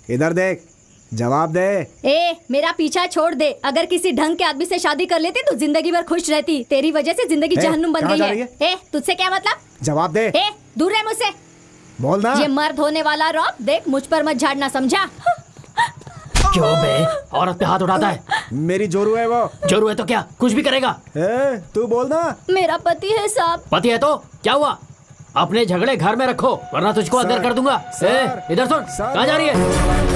इधर देख, जवाब दे। ए, मेरा पीछा छोड़ दे। अगर किसी ढंग के आदमी से शादी कर लेती तो जिंदगी भर खुश रहती। तेरी वजह से जिंदगी जहन्नुम बन गई है। ए, तुझसे क्या मतलब? जवाब दे। ए, दूर रह मुझसे। बोलना। ये मर्द होने वाला रॉब, देख मुझ पर मत झाड़ना, समझा? क्यों बे, औरत पे हाथ उठाता है? मेरी जोरू है वो। जोरू है तो क्या, कुछ भी करेगा? तू बोलना। मेरा पति है साहब। पति है तो क्या हुआ? अपने झगड़े घर में रखो वरना तुझको अंदर कर दूंगा। इधर सुन, कहाँ जा रही है?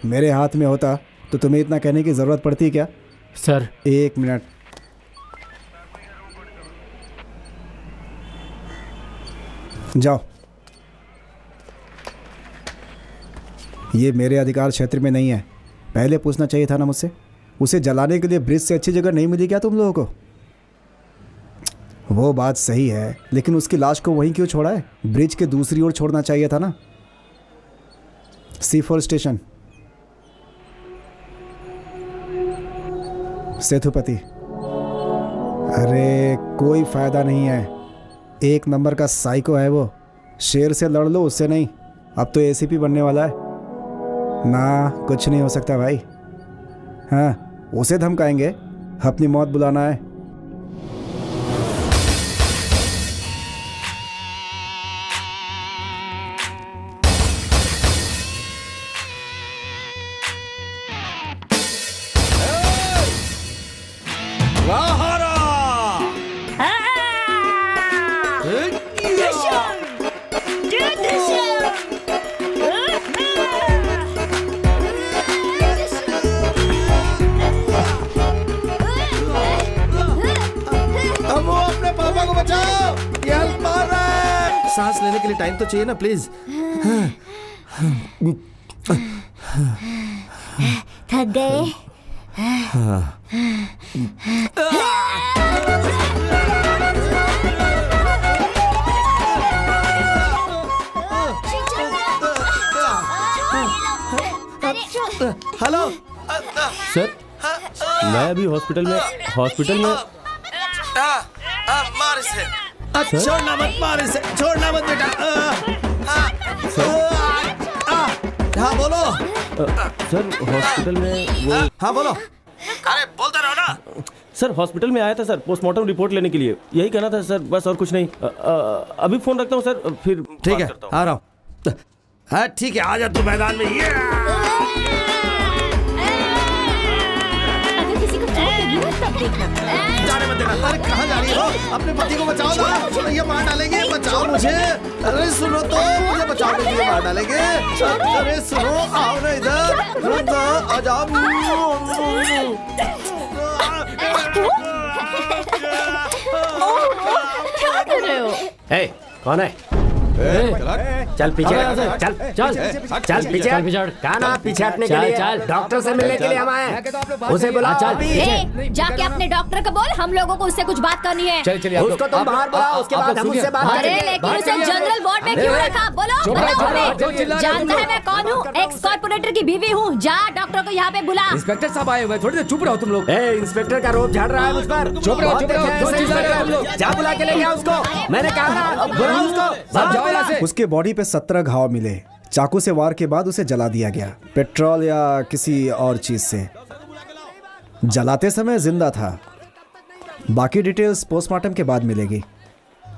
मेरे हाथ में होता तो तुम्हें इतना कहने की जरूरत पड़ती क्या? Sir 1 minute. जाओ। ये मेरे अधिकार क्षेत्र में नहीं है। पहले पूछना चाहिए था ना मुझसे। उसे जलाने के लिए ब्रिज से अच्छी जगह नहीं मिली क्या तुम लोगों को? वो बात सही है, लेकिन उसकी लाश को वहीं क्यों छोड़ा है? ब्रिज के दूसरी ओर छोड़ना चाहिए था ना। C4 station. सेतुपति। अरे कोई फायदा नहीं है, 1 नंबर का साइको है वो। शेर से लड़ लो, उससे नहीं। अब तो ACP बनने वाला है ना। कुछ नहीं हो सकता भाई। हाँ, उसे धमकाएंगे, अपनी मौत बुलाना है। सांस लेने के लिए टाइम तो चाहिए ना, प्लीज। थक गए? हेलो सर, मैं अभी हॉस्पिटल में मार इसे। छोड़ना मत, मार इसे, छोड़ना मत बेटा। हाँ बोलो। सर हॉस्पिटल में वो। हाँ बोलो। अरे बोलते रहो ना। सर हॉस्पिटल में आया था सर, पोस्टमार्टम रिपोर्ट लेने के लिए। यही कहना था सर, बस और कुछ नहीं। अभी फोन रखता हूँ सर, फिर ठीक है, आ रहा हूँ। हाँ ठीक है, आ जा तू मैदान में। अगर किसी को चोट लगी हो तब देखना। जाने मत देना। अरे कहाँ जा रही हो? अपने पति को बचाओ ना, ये मार डालेंगे। बचाओ मुझे। अरे सुनो तो, मुझे बचाओ, मुझे मार डालेंगे। अरे सुनो, आओ ना इधर, आ जाओ। क्या कर रहे हो? ए, कौन है? चल पीछे, चल पीछे। कहा पीछे हटने के लिए? चल, डॉक्टर से मिलने के लिए हम आए। उसे बुला। चल पीछे जाके अपने डॉक्टर को बोल, हम लोगों को उससे कुछ बात करनी है। उसको तुम बाहर बुलाओ, उसके बाद हम उससे बात अरे करेंगे। लेकिन उसे जनरल वार्ड में क्यों रखा? बोलो, बताओ हमें। जानता है मैं कौन हूँ? एक्स कॉर्पोरेटर की बीवी हूँ। जा डॉक्टर को यहाँ पे बुला। इंस्पेक्टर साहब आए हुए, थोड़ी देर चुप रहो तुम लोग। इंस्पेक्टर का रोब झाड़ रहा है मुझ पर। चुप रहो, चुप रहो। जा बुला के ले गया उसको। मैंने कहा बुला उसको। जाओ यहाँ से। उसके बॉडी पे 17 घाव मिले। चाकू से वार के बाद उसे जला दिया गया, पेट्रोल या किसी और चीज से। जलाते समय जिंदा था। बाकी डिटेल्स पोस्टमार्टम के बाद मिलेगी।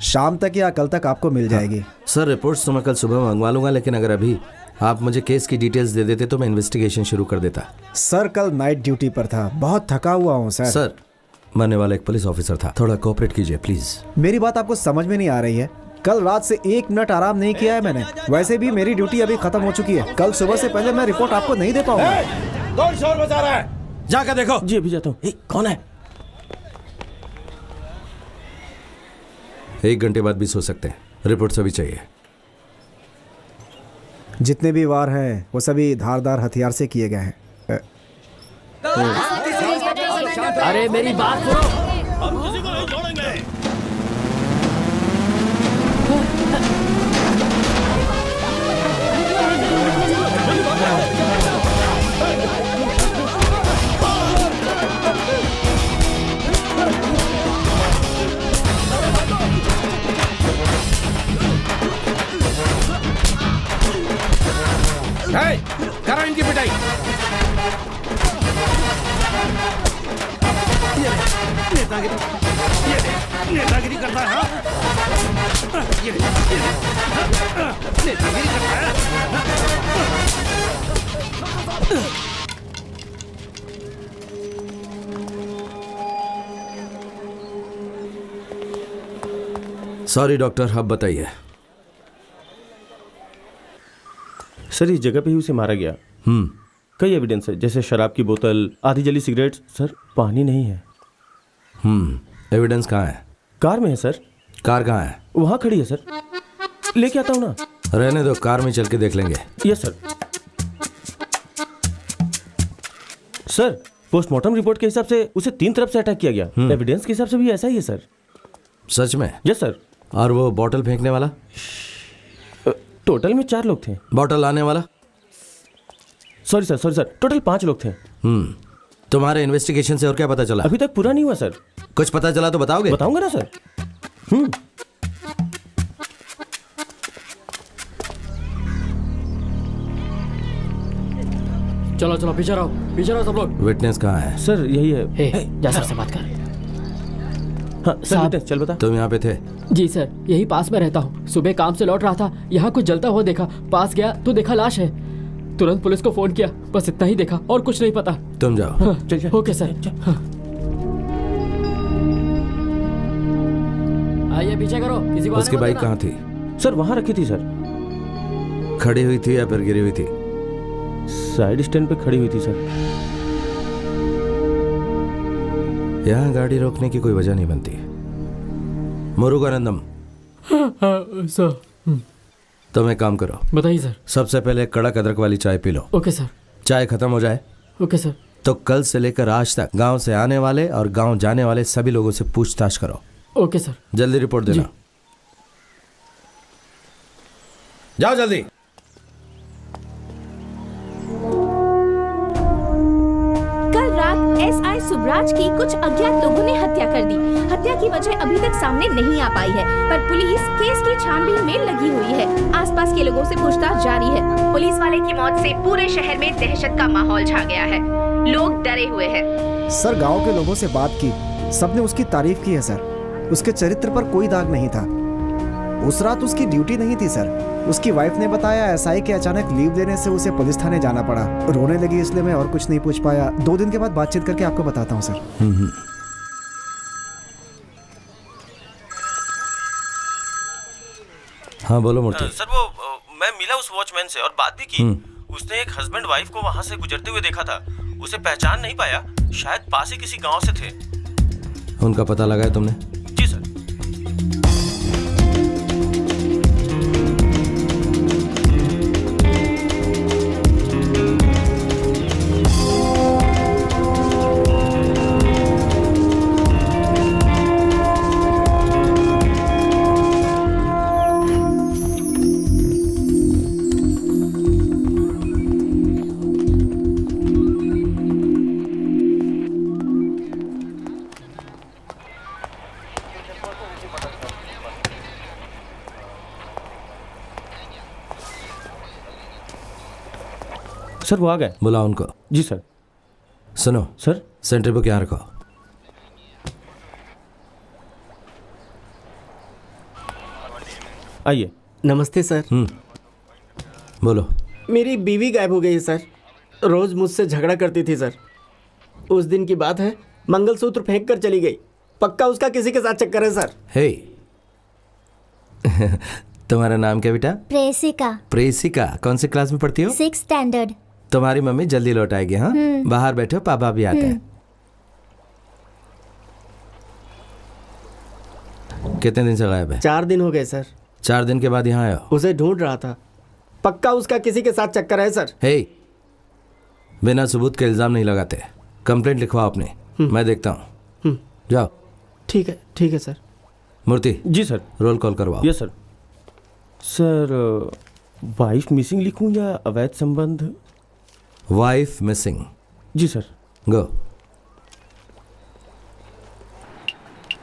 शाम तक या कल तक आपको मिल जाएगी। सर रिपोर्ट्स तो मैं कल सुबह मंगवा लूंगा, लेकिन अगर अभी आप मुझे केस की डिटेल्स दे देते तो मैं इन्वेस्टिगेशन शुरू कर देता। सर कल नाइट ड्यूटी पर था, बहुत थका हुआ हूँ सर। सर मरने वाला एक पुलिस ऑफिसर था, थोड़ा कोऑपरेट कीजिए प्लीज। मेरी बात आपको समझ में नहीं आ रही है। कल रात से 1 मिनट आराम नहीं किया है मैंने। वैसे भी मेरी ड्यूटी अभी खत्म हो चुकी है। कल सुबह से पहले मैं रिपोर्ट आपको नहीं दे पाऊंगा। कौन शोर मचा रहा है? जाकर देखो। जी अभी जाता हूँ। कौन है? 1 घंटे बाद भी सो सकते हैं। रिपोर्ट सभी चाहिए। जितने भी वार हैं वो सभी धारदार हथियार से किए गए हैं। अरे मेरी बात सुनो। करो इनकी पिटाई। नेतागिरी करता है, नेतागिरी करता है। सॉरी डॉक्टर, अब बताइए। सर इस जगह पे ही उसे मारा गया। कई एविडेंस है, जैसे शराब की बोतल, आधी जली सिगरेट्स। सर पानी नहीं है। एविडेंस कहाँ है? कार में है सर। कार कहाँ है? वहाँ खड़ी है सर, लेके आता हूँ ना। रहने दो, कार में चल के देख लेंगे। Yes sir. Sir postmortem report के हिसाब से उसे 3 तरफ से अटैक किया गया। एविडेंस के हिसाब से भी ऐसा ही है सर। सच में? Yes sir. और वो बॉटल फेंकने वाला? टोटल में 4 लोग थे। बॉटल लाने वाला? सॉरी सर, टोटल 5 लोग थे। तुम्हारे इन्वेस्टिगेशन से और क्या पता चला? अभी तक पूरा नहीं हुआ सर। कुछ पता चला तो बताओगे? बताऊंगा ना सर। चलो चलो पीछे रहो सब लोग। विटनेस कहाँ है? सर यही है। ए, जा सर से बात कर। हाँ सर, विटनेस चल बता। तुम यहाँ पे थे? जी सर, यही पास में रहता हूँ। सुबह काम से लौट रहा था, यहाँ कुछ जलता हुआ देखा, पास गया तो देखा लाश है। तुरंत पुलिस को फोन किया, बस इतना ही देखा और कुछ नहीं पता। तुम जाओ। हाँ, चल। Okay sir. आइए पीछे करो, किसी को उसकी आने मत बाइक देना। कहाँ थी? सर वहाँ रखी थी सर। खड़ी हुई थी या फिर गिरी हुई थी? साइड स्टैंड पे खड़ी हुई थी सर। यहाँ गाड़ी रोकने की कोई वजह नहीं बनती। मुरुगानंदम, सर तुम एक काम करो, बताइए सर। सबसे पहले कड़क अदरक वाली चाय पी लो। Okay sir. चाय खत्म हो जाए ओके सर। तो कल से लेकर आज तक गांव से आने वाले और गांव जाने वाले सभी लोगों से पूछताछ करो। Okay sir. जल्दी रिपोर्ट देना। जाओ जल्दी। कल रात एसआई सुब्राज की कुछ अज्ञात लोगों ने हत्या कर दी। हत्या की वजह अभी तक सामने नहीं आ पाई है, पर पुलिस केस की छानबीन में लगी हुई है। आसपास के लोगों से पूछताछ जारी है। पुलिस वाले की मौत से पूरे शहर में दहशत का माहौल छा गया है। लोग डरे हुए हैं। सर गांव के लोगों से बात की, सबने उसकी तारीफ की है सर। उसके चरित्र पर कोई दाग नहीं था। उस रात उसकी ड्यूटी नहीं थी सर। उसकी वाइफ ने बताया एसआई के अचानक लीव लेने से उसे पुलिस थाने जाना पड़ा। रोने लगी, इसलिए मैं और कुछ नहीं पूछ पाया। 2 दिन के बाद बातचीत करके आपको बताता हूँ सर। हाँ बोलो मूर्ति। सर वो मैं मिला उस वॉचमैन से और बात भी की। उसने एक हस्बैंड वाइफ को वहाँ से गुजरते हुए देखा था। उसे पहचान नहीं पाया, शायद पास ही किसी गांव से थे। उनका पता लगाया तुमने? जी सर। सर वो आ गए। बुलाओ उनको। जी सर। सुनो सर। सेंट्री बुक यहाँ रखो। आइए। नमस्ते सर। बोलो। मेरी बीवी गायब हो गई है सर। रोज मुझसे झगड़ा करती थी सर। उस दिन की बात है, मंगलसूत्र फेंक कर चली गई। पक्का उसका किसी के साथ चक्कर है सर। हे तुम्हारा नाम क्या बेटा? प्रेसिका। प्रेसिका। कौन सी क्लास में पढ़ती हो? 6th standard. तुम्हारी मम्मी जल्दी लौट आएगी। हाँ बाहर बैठो, पापा भी आते हैं। कितने दिन से गायब है? 4 दिन हो गए सर। 4 दिन के बाद यहाँ आया हो? उसे ढूंढ रहा था, पक्का उसका किसी के साथ चक्कर है सर। हे, बिना सबूत के इल्जाम नहीं लगाते। कंप्लेंट लिखवाओ अपने, मैं देखता हूँ। जाओ। ठीक है sir. Murthy ji sir. Roll call करवाओ। Yes sir. Sir wife missing लिखूं या अवैध संबंध? Wife missing. जी सर। गो।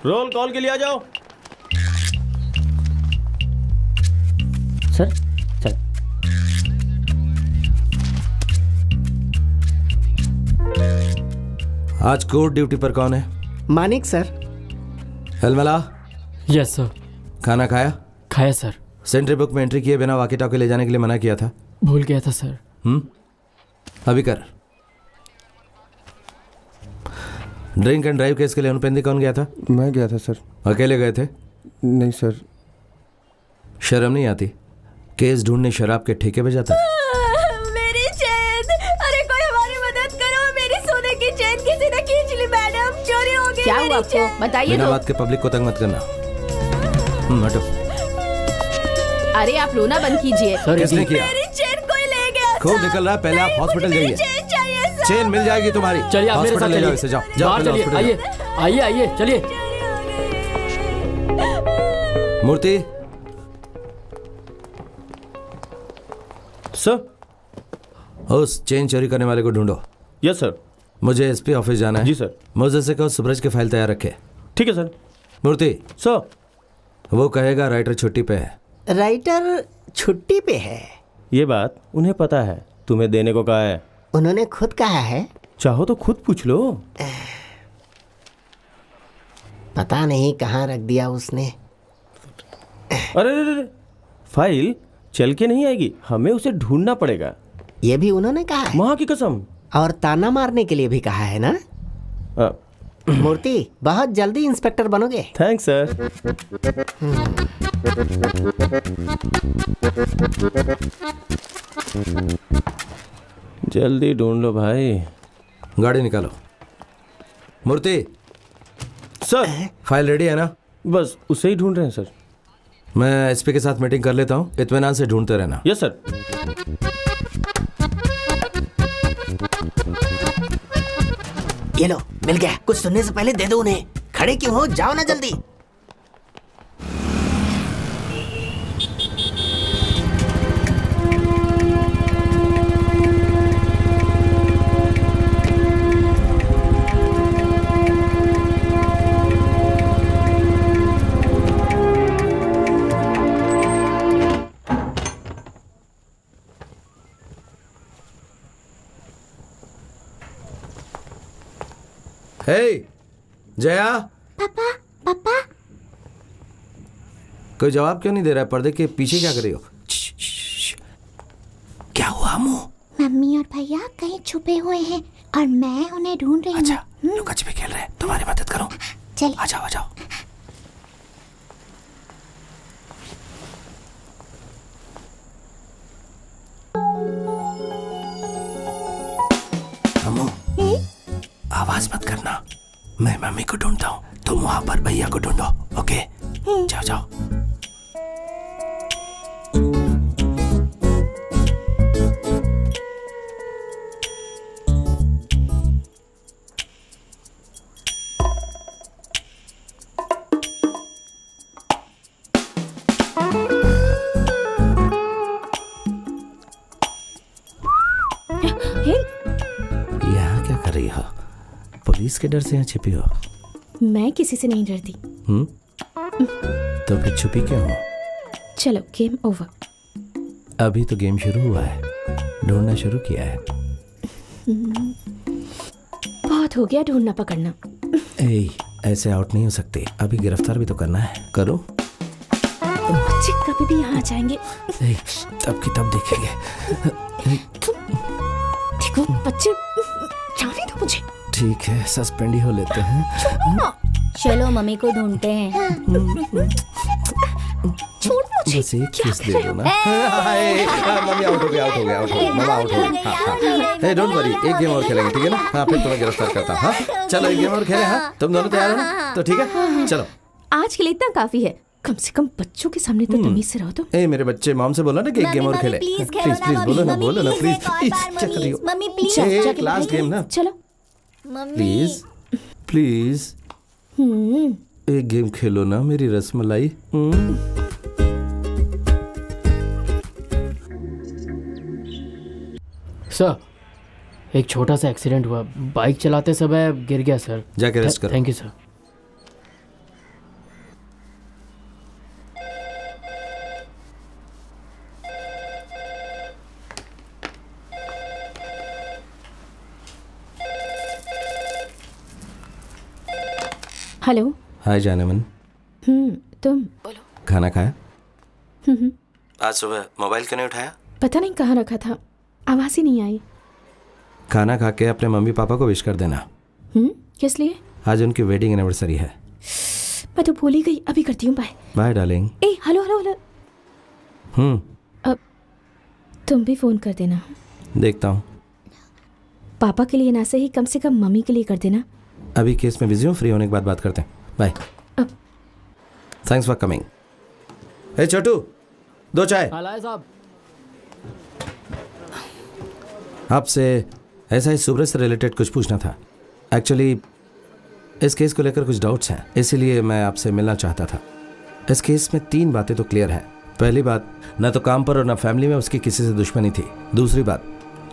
रोल कॉल के लिए आ जाओ। सर सर आज कोर्ट ड्यूटी पर कौन है? मानिक सर। हेलमला, यस सर। खाना खाया? खाया सर। सेंट्री बुक में एंट्री किए बिना वाकी टॉकी ले जाने के लिए मना किया था। भूल गया था सर। अभी कर। ड्रिंक एंड ड्राइव केस के लिए अनुपेंदी कौन गया था? मैं गया था सर। अकेले गए थे? नहीं सर। शर्म नहीं आती? केस ढूंढने शराब के ठेके पे जाता है। मेरी चेन, अरे कोई हमारी मदद करो, मेरी सोने की चेन किसी ने खींच ली मैडम, चोरी हो गई। क्या हुआ आपको बताइए बिना तो। बात के पब्लिक को तंग मत करना। हटो। अरे आप रोना बंद कीजिए। किसने किया? मेरी चेन कोई ले गया। खूब निकल रहा है, पहले आप हॉस्पिटल जाइए। चेन चाहिए सर। चेन मिल जाएगी तुम्हारी। चलिए आप मेरे साथ हॉस्पिटल ले जाओ चलिए। इसे, जाओ जाओ बाहर पहले चलिए। हॉस्पिटल आइए आइए चलिए। जाओ। मूर्ति सर। उस चेन चोरी करने वाले को ढूंढो। Yes sir. मुझे एसपी ऑफिस जाना है। जी सर। मुझे से कहो सूरज की फाइल तैयार रखे। ठीक है सर। मूर्ति सर। वो कहेगा राइटर छुट्टी पे है। राइटर छुट्टी पे है? ये बात उन्हें पता है, तुम्हें देने को कहा है। उन्होंने खुद कहा है? चाहो तो खुद पूछ लो। पता नहीं कहाँ रख दिया उसने। अरे फाइल चल के नहीं आएगी, हमें उसे ढूंढना पड़ेगा। ये भी उन्होंने कहा है? माँ की कसम। और ताना मारने के लिए भी कहा है ना? मूर्ति बहुत जल्दी इंस्पेक्टर बनोगे। Thanks sir. जल्दी ढूंढ लो भाई। गाड़ी निकालो। मूर्ति सर। फाइल रेडी है ना? बस उसे ही ढूंढ रहे हैं सर। मैं एसपी के साथ मीटिंग कर लेता हूँ, इत्मीनान से ढूंढते रहना। Yes sir. ये लो मिल गया। कुछ सुनने से पहले दे दो उन्हें। खड़े क्यों हो, जाओ ना जल्दी। हे जया। पापा पापा। कोई जवाब क्यों नहीं दे रहा है? पर्दे के पीछे क्या कर रही हो? क्या हुआ मुंह? मम्मी और भैया कहीं छुपे हुए हैं और मैं उन्हें ढूंढ रही हूँ। अच्छा लुका छिपी खेल रहे हैं, तुम्हारी मदद करो। चल आ जाओ आ जाओ। अम्मू आवाज मत करना, मैं मम्मी को ढूंढता हूँ, तुम वहां पर भैया को ढूंढो। ओके जाओ जाओ। यहाँ क्या कर रही हो? पुलिस के डर से यहाँ छिपी हो? मैं किसी से नहीं डरती। तो फिर छुपी क्यों हो? चलो गेम ओवर। अभी तो गेम शुरू हुआ है, ढूंढना शुरू किया है। बहुत हो गया ढूंढना पकड़ना। ए, ऐसे आउट नहीं हो सकते, अभी गिरफ्तार भी तो करना है। करो। बच्चे कभी भी यहाँ आ जाएंगे। ए, तब की तब देखेंगे। देखो बच्चे, जाने दो मुझे। ठीक है सस्पेंड ही हो लेते हैं। चलो मम्मी को ढूंढते हैं। छोड़ मुझे। बस एक किस दे दो ना। मम्मी आउट हो गया, आउट हो गया, आउट हो गया, मामा आउट हो गया। हाँ, डोंट वरी, एक गेम और खेलेंगे, ठीक है ना? हाँ फिर तुम्हें गिरफ्तार करता हूँ। हाँ चलो एक गेम और खेले। हाँ तुम दोनों तैयार हो ना? तो ठीक है चलो। आज के लिए इतना काफी है। कम से कम बच्चों के सामने तो तमीज से रहो तुम। ए मेरे बच्चे, मॉम से बोला ना कि एक गेम और खेले। प्लीज प्लीज प्लीज बोलो ना प्लीज। क्या कर रही हो? मम्मी प्लीज एक लास्ट गेम ना, चलो प्लीज प्लीज एक गेम खेलो ना मेरी रसमलाई। सर, एक छोटा सा एक्सीडेंट हुआ, बाइक चलाते समय गिर गया सर। जाके रेस्ट करो। Thank you sir. हेलो। हाय जानमन, तुम बोलो। खाना खाया? आज सुबह मोबाइल क्यों नहीं उठाया? पता नहीं कहाँ रखा था, आवाज ही नहीं आई। खाना खा के अपने मम्मी पापा को विश कर देना। किस लिए? आज उनकी वेडिंग एनिवर्सरी है। मैं तो भूल ही गई, अभी करती हूँ। Bye bye darling. ए हेलो हेलो हेलो। अब तुम भी फोन कर देना। देखता हूँ। पापा के लिए ना सही, कम से कम मम्मी के लिए कर देना। अभी केस में बिजी हूँ, फ्री होने के बाद बात करते हैं। Bye. Thanks for coming. Hey Chhotu, 2 चाय। लाए साहब। आपसे ऐसा ही सुब्रत से रिलेटेड कुछ पूछना था। एक्चुअली इस केस को लेकर कुछ डाउट्स हैं, इसीलिए मैं आपसे मिलना चाहता था। इस केस में 3 बातें तो क्लियर हैं। पहली बात, न तो काम पर और न फैमिली में उसकी किसी से दुश्मनी थी। दूसरी बात,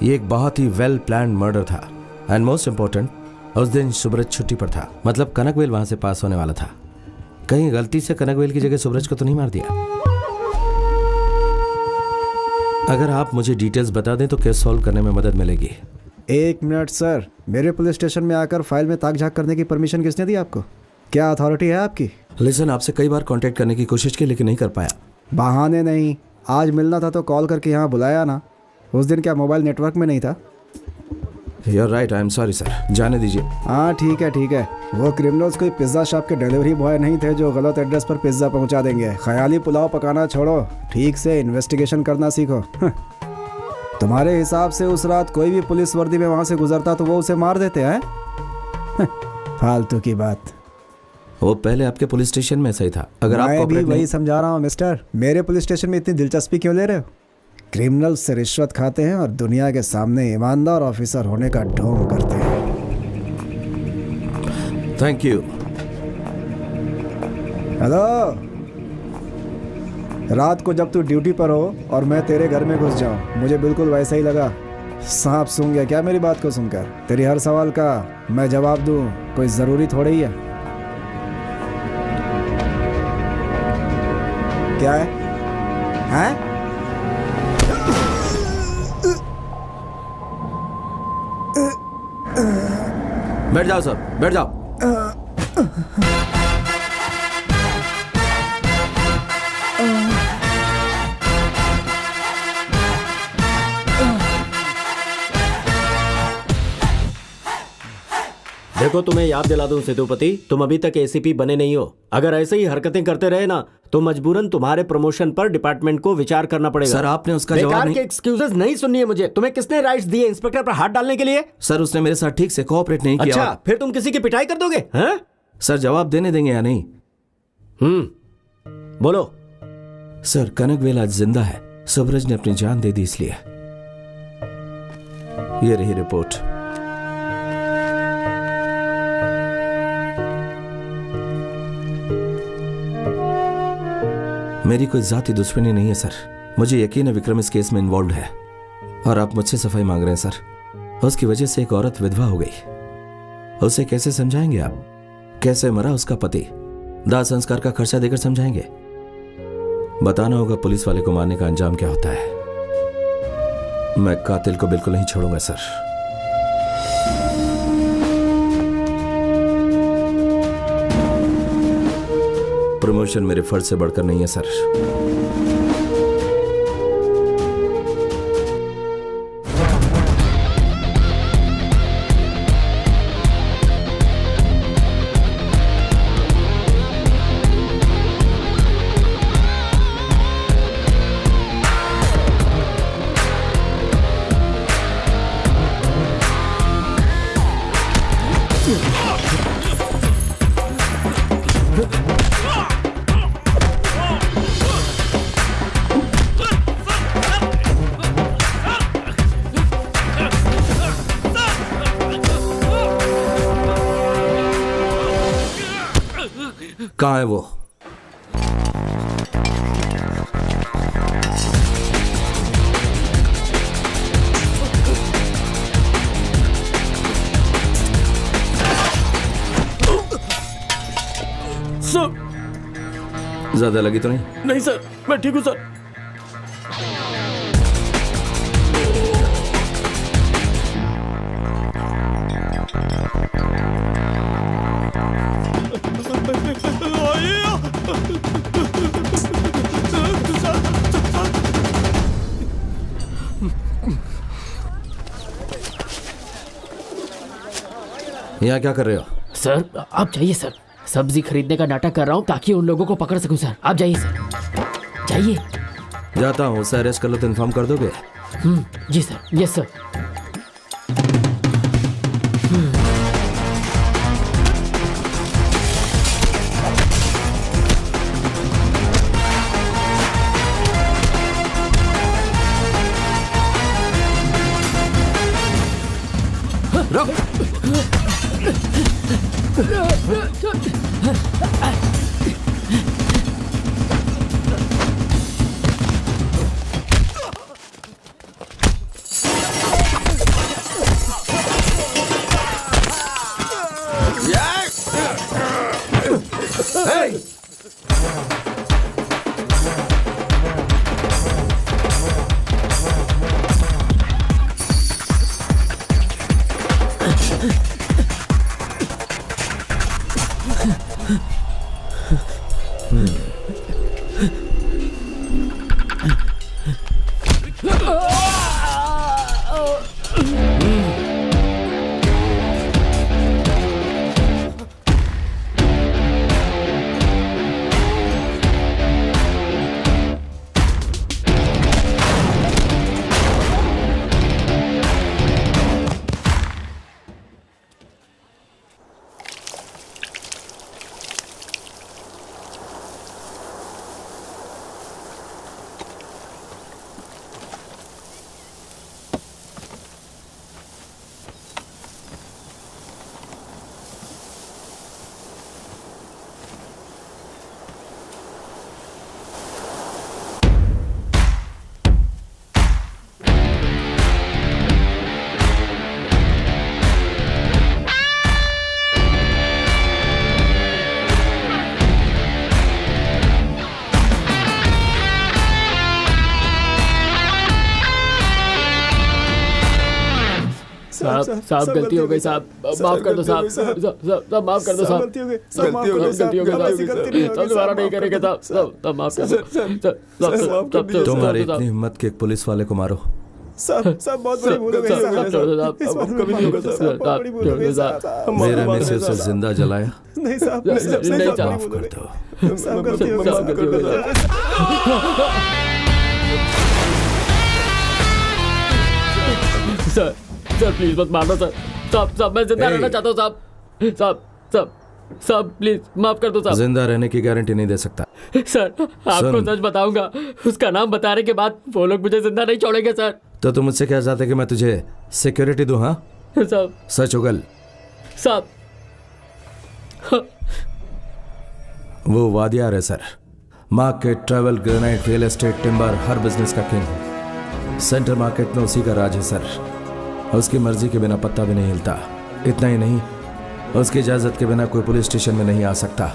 ये एक बहुत ही वेल प्लान्ड मर्डर था। एंड मोस्ट इम्पोर्टेंट, उस दिन सुब्रत छुट्टी पर था, मतलब कनकवेल वहां से पास होने वाला था। कहीं गलती से कनकवेल की जगह सुब्रत को तो नहीं मार दिया? अगर आप मुझे डिटेल्स बता दें तो केस सॉल्व करने में मदद मिलेगी। 1 मिनट सर, मेरे पुलिस स्टेशन में आकर फाइल में ताक झाक करने की परमिशन किसने दी आपको? क्या अथॉरिटी है आपकी? लिसन, आपसे कई बार कांटेक्ट करने की कोशिश की लेकिन नहीं कर पाया। बहाने नहीं, आज मिलना था तो कॉल करके यहाँ बुलाया ना। उस दिन क्या मोबाइल नेटवर्क में नहीं था? You're right, I am sorry sir, जाने दीजिए। हाँ ठीक है। वो क्रिमिनल्स कोई पिज्ज़ा शॉप के डिलीवरी बॉय नहीं थे जो गलत एड्रेस पर पिज्ज़ा पहुंचा देंगे। ख्याली पुलाव पकाना छोड़ो, ठीक से इन्वेस्टिगेशन करना सीखो। तुम्हारे हिसाब से उस रात कोई भी पुलिस वर्दी में वहां से गुजरता तो वो उसे मार देते हैं? फालतू की बात। वो पहले आपके पुलिस स्टेशन में सही था। अगर आप मैं भी कॉपरेट वही नहीं... समझा रहा हूँ मिस्टर, मेरे पुलिस स्टेशन में इतनी दिलचस्पी क्यों ले रहे हो? क्रिमिनल से रिश्वत खाते हैं और दुनिया के सामने ईमानदार ऑफिसर होने का ढोंग करते हैं। Thank you. हेलो, रात को जब तू ड्यूटी पर हो और मैं तेरे घर में घुस जाऊं, मुझे बिल्कुल वैसा ही लगा। सांप सूंघ गया क्या मेरी बात को सुनकर? तेरी हर सवाल का मैं जवाब दूं कोई जरूरी थोड़ी ही है। क्या है? हैं? बैठ जाओ सर, बैठ जाओ। देखो, तुम्हें याद दिला दूं सेतुपति, तुम अभी तक एसीपी बने नहीं हो। अगर ऐसे ही हरकतें करते रहे ना तो मजबूरन तुम्हारे प्रमोशन पर डिपार्टमेंट को विचार करना पड़ेगा। सर, आपने उसका जवाब बेकार नहीं... के एक्सक्यूजेस नहीं सुननी है मुझे। तुम्हें किसने राइट्स दिए इंस्पेक्टर पर हाथ डालने के लिए? सर, उसने मेरे साथ ठीक से कोऑपरेट नहीं किया। अच्छा, फिर तुम किसी की पिटाई कर दोगे? हैं? सर, जवाब देने देंगे या नहीं? बोलो। सर, कनकवेल आज जिंदा है। सुब्रज ने अपनी जान दे दी इसलिए। ये रही रिपोर्ट। मेरी कोई जाती दुश्मनी नहीं है सर। मुझे यकीन है विक्रम इस केस में इन्वॉल्व है और आप मुझसे सफाई मांग रहे हैं सर। उसकी वजह से एक औरत विधवा हो गई। उसे कैसे समझाएंगे आप? कैसे मरा उसका पति? दाह संस्कार का खर्चा देकर समझाएंगे? बताना होगा पुलिस वाले को मारने का अंजाम क्या होता है। मैं कातिल को बिल्कुल नहीं छोड़ूंगा सर। प्रमोशन मेरे फर्ज से बढ़कर नहीं है सर। कहाँ है वो? सर ज्यादा लगी तो नहीं? नहीं सर, मैं ठीक हूँ सर। यहाँ क्या कर रहे हो? सर आप जाइए सर, सब्जी खरीदने का नाटक कर रहा हूँ ताकि उन लोगों को पकड़ सकूं सर। आप जाइए सर, जाइए। जाता हूँ, उसे अरेस्ट कर लो तो इन्फॉर्म कर दोगे? जी सर, यस सर। साहब गलती हो गई साहब, माफ कर दो साहब, साहब माफ कर दो साहब, गलती हो गई साहब, दोबारा नहीं करेंगे साहब, साहब माफ कर दो। तुम्हारी इतनी हिम्मत कि एक पुलिस वाले को मारो? साहब बहुत बड़ी भूल हो गई साहब, कभी नहीं होगा साहब, मेरे मिसेस से जिंदा जलाया? नहीं साहब, माफ कर दो साहब, गलती हो गई सर, सर प्लीज मत मारना सर, साहब मैं जिंदा रहना चाहता हूँ साहब, साहब प्लीज माफ कर दो साहब। जिंदा रहने की गारंटी नहीं दे सकता सर, आपको सच बताऊंगा, उसका नाम बताने के बाद वो लोग मुझे जिंदा नहीं छोड़ेंगे सर। तो तुम मुझसे क्या चाहते कि मैं तुझे सिक्योरिटी दूं? हाँ साहब, सच उगल साहब। वो वादियार है sir, market, travel, granite, real estate, timber, हर बिजनेस का किंग। सेंटर मार्केट में उसी का राज है सर। उसकी मर्जी के बिना पत्ता भी नहीं हिलता। इतना ही नहीं, उसकी इजाजत के बिना कोई पुलिस स्टेशन में नहीं आ सकता।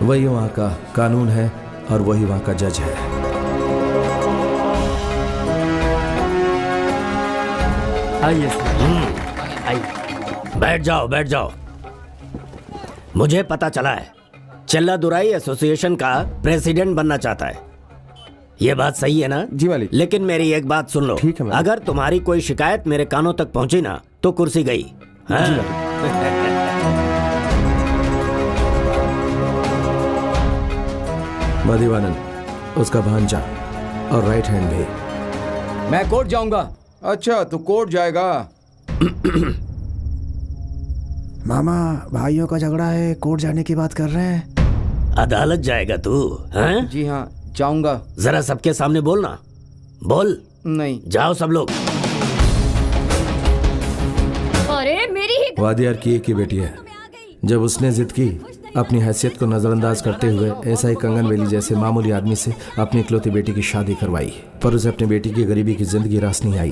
वही वहां का कानून है और वही वहां का जज है। आइए आइए, बैठ जाओ बैठ जाओ। मुझे पता चला है चिल्लादुराई एसोसिएशन का प्रेसिडेंट बनना चाहता है। ये बात सही है ना? जी मालिक। लेकिन मेरी एक बात सुन लो, ठीक है मालिक। अगर तुम्हारी कोई शिकायत मेरे कानों तक पहुंची ना तो कुर्सी गई। हाँ? जी मालिक। मधुवानंद उसका भांजा और राइट हैंड भी। मैं कोर्ट जाऊंगा। अच्छा तो कोर्ट जाएगा? मामा, भाइयों का झगड़ा है, कोर्ट जाने की बात कर रहे हैं। अदालत जाएगा तू? हाँ? जी हाँ जाऊंगा। जरा सबके सामने बोलना। बोल। नहीं। जाओ सब लोग। अरे मेरी ही वादियार की एक ही बेटी है। जब उसने जिद की अपनी हैसियत को नज़रअंदाज करते हुए एसआई कंगनवेली जैसे मामूली आदमी से अपनी इकलौती बेटी की शादी करवाई, पर उसे अपनी बेटी की गरीबी की जिंदगी रास नहीं आई।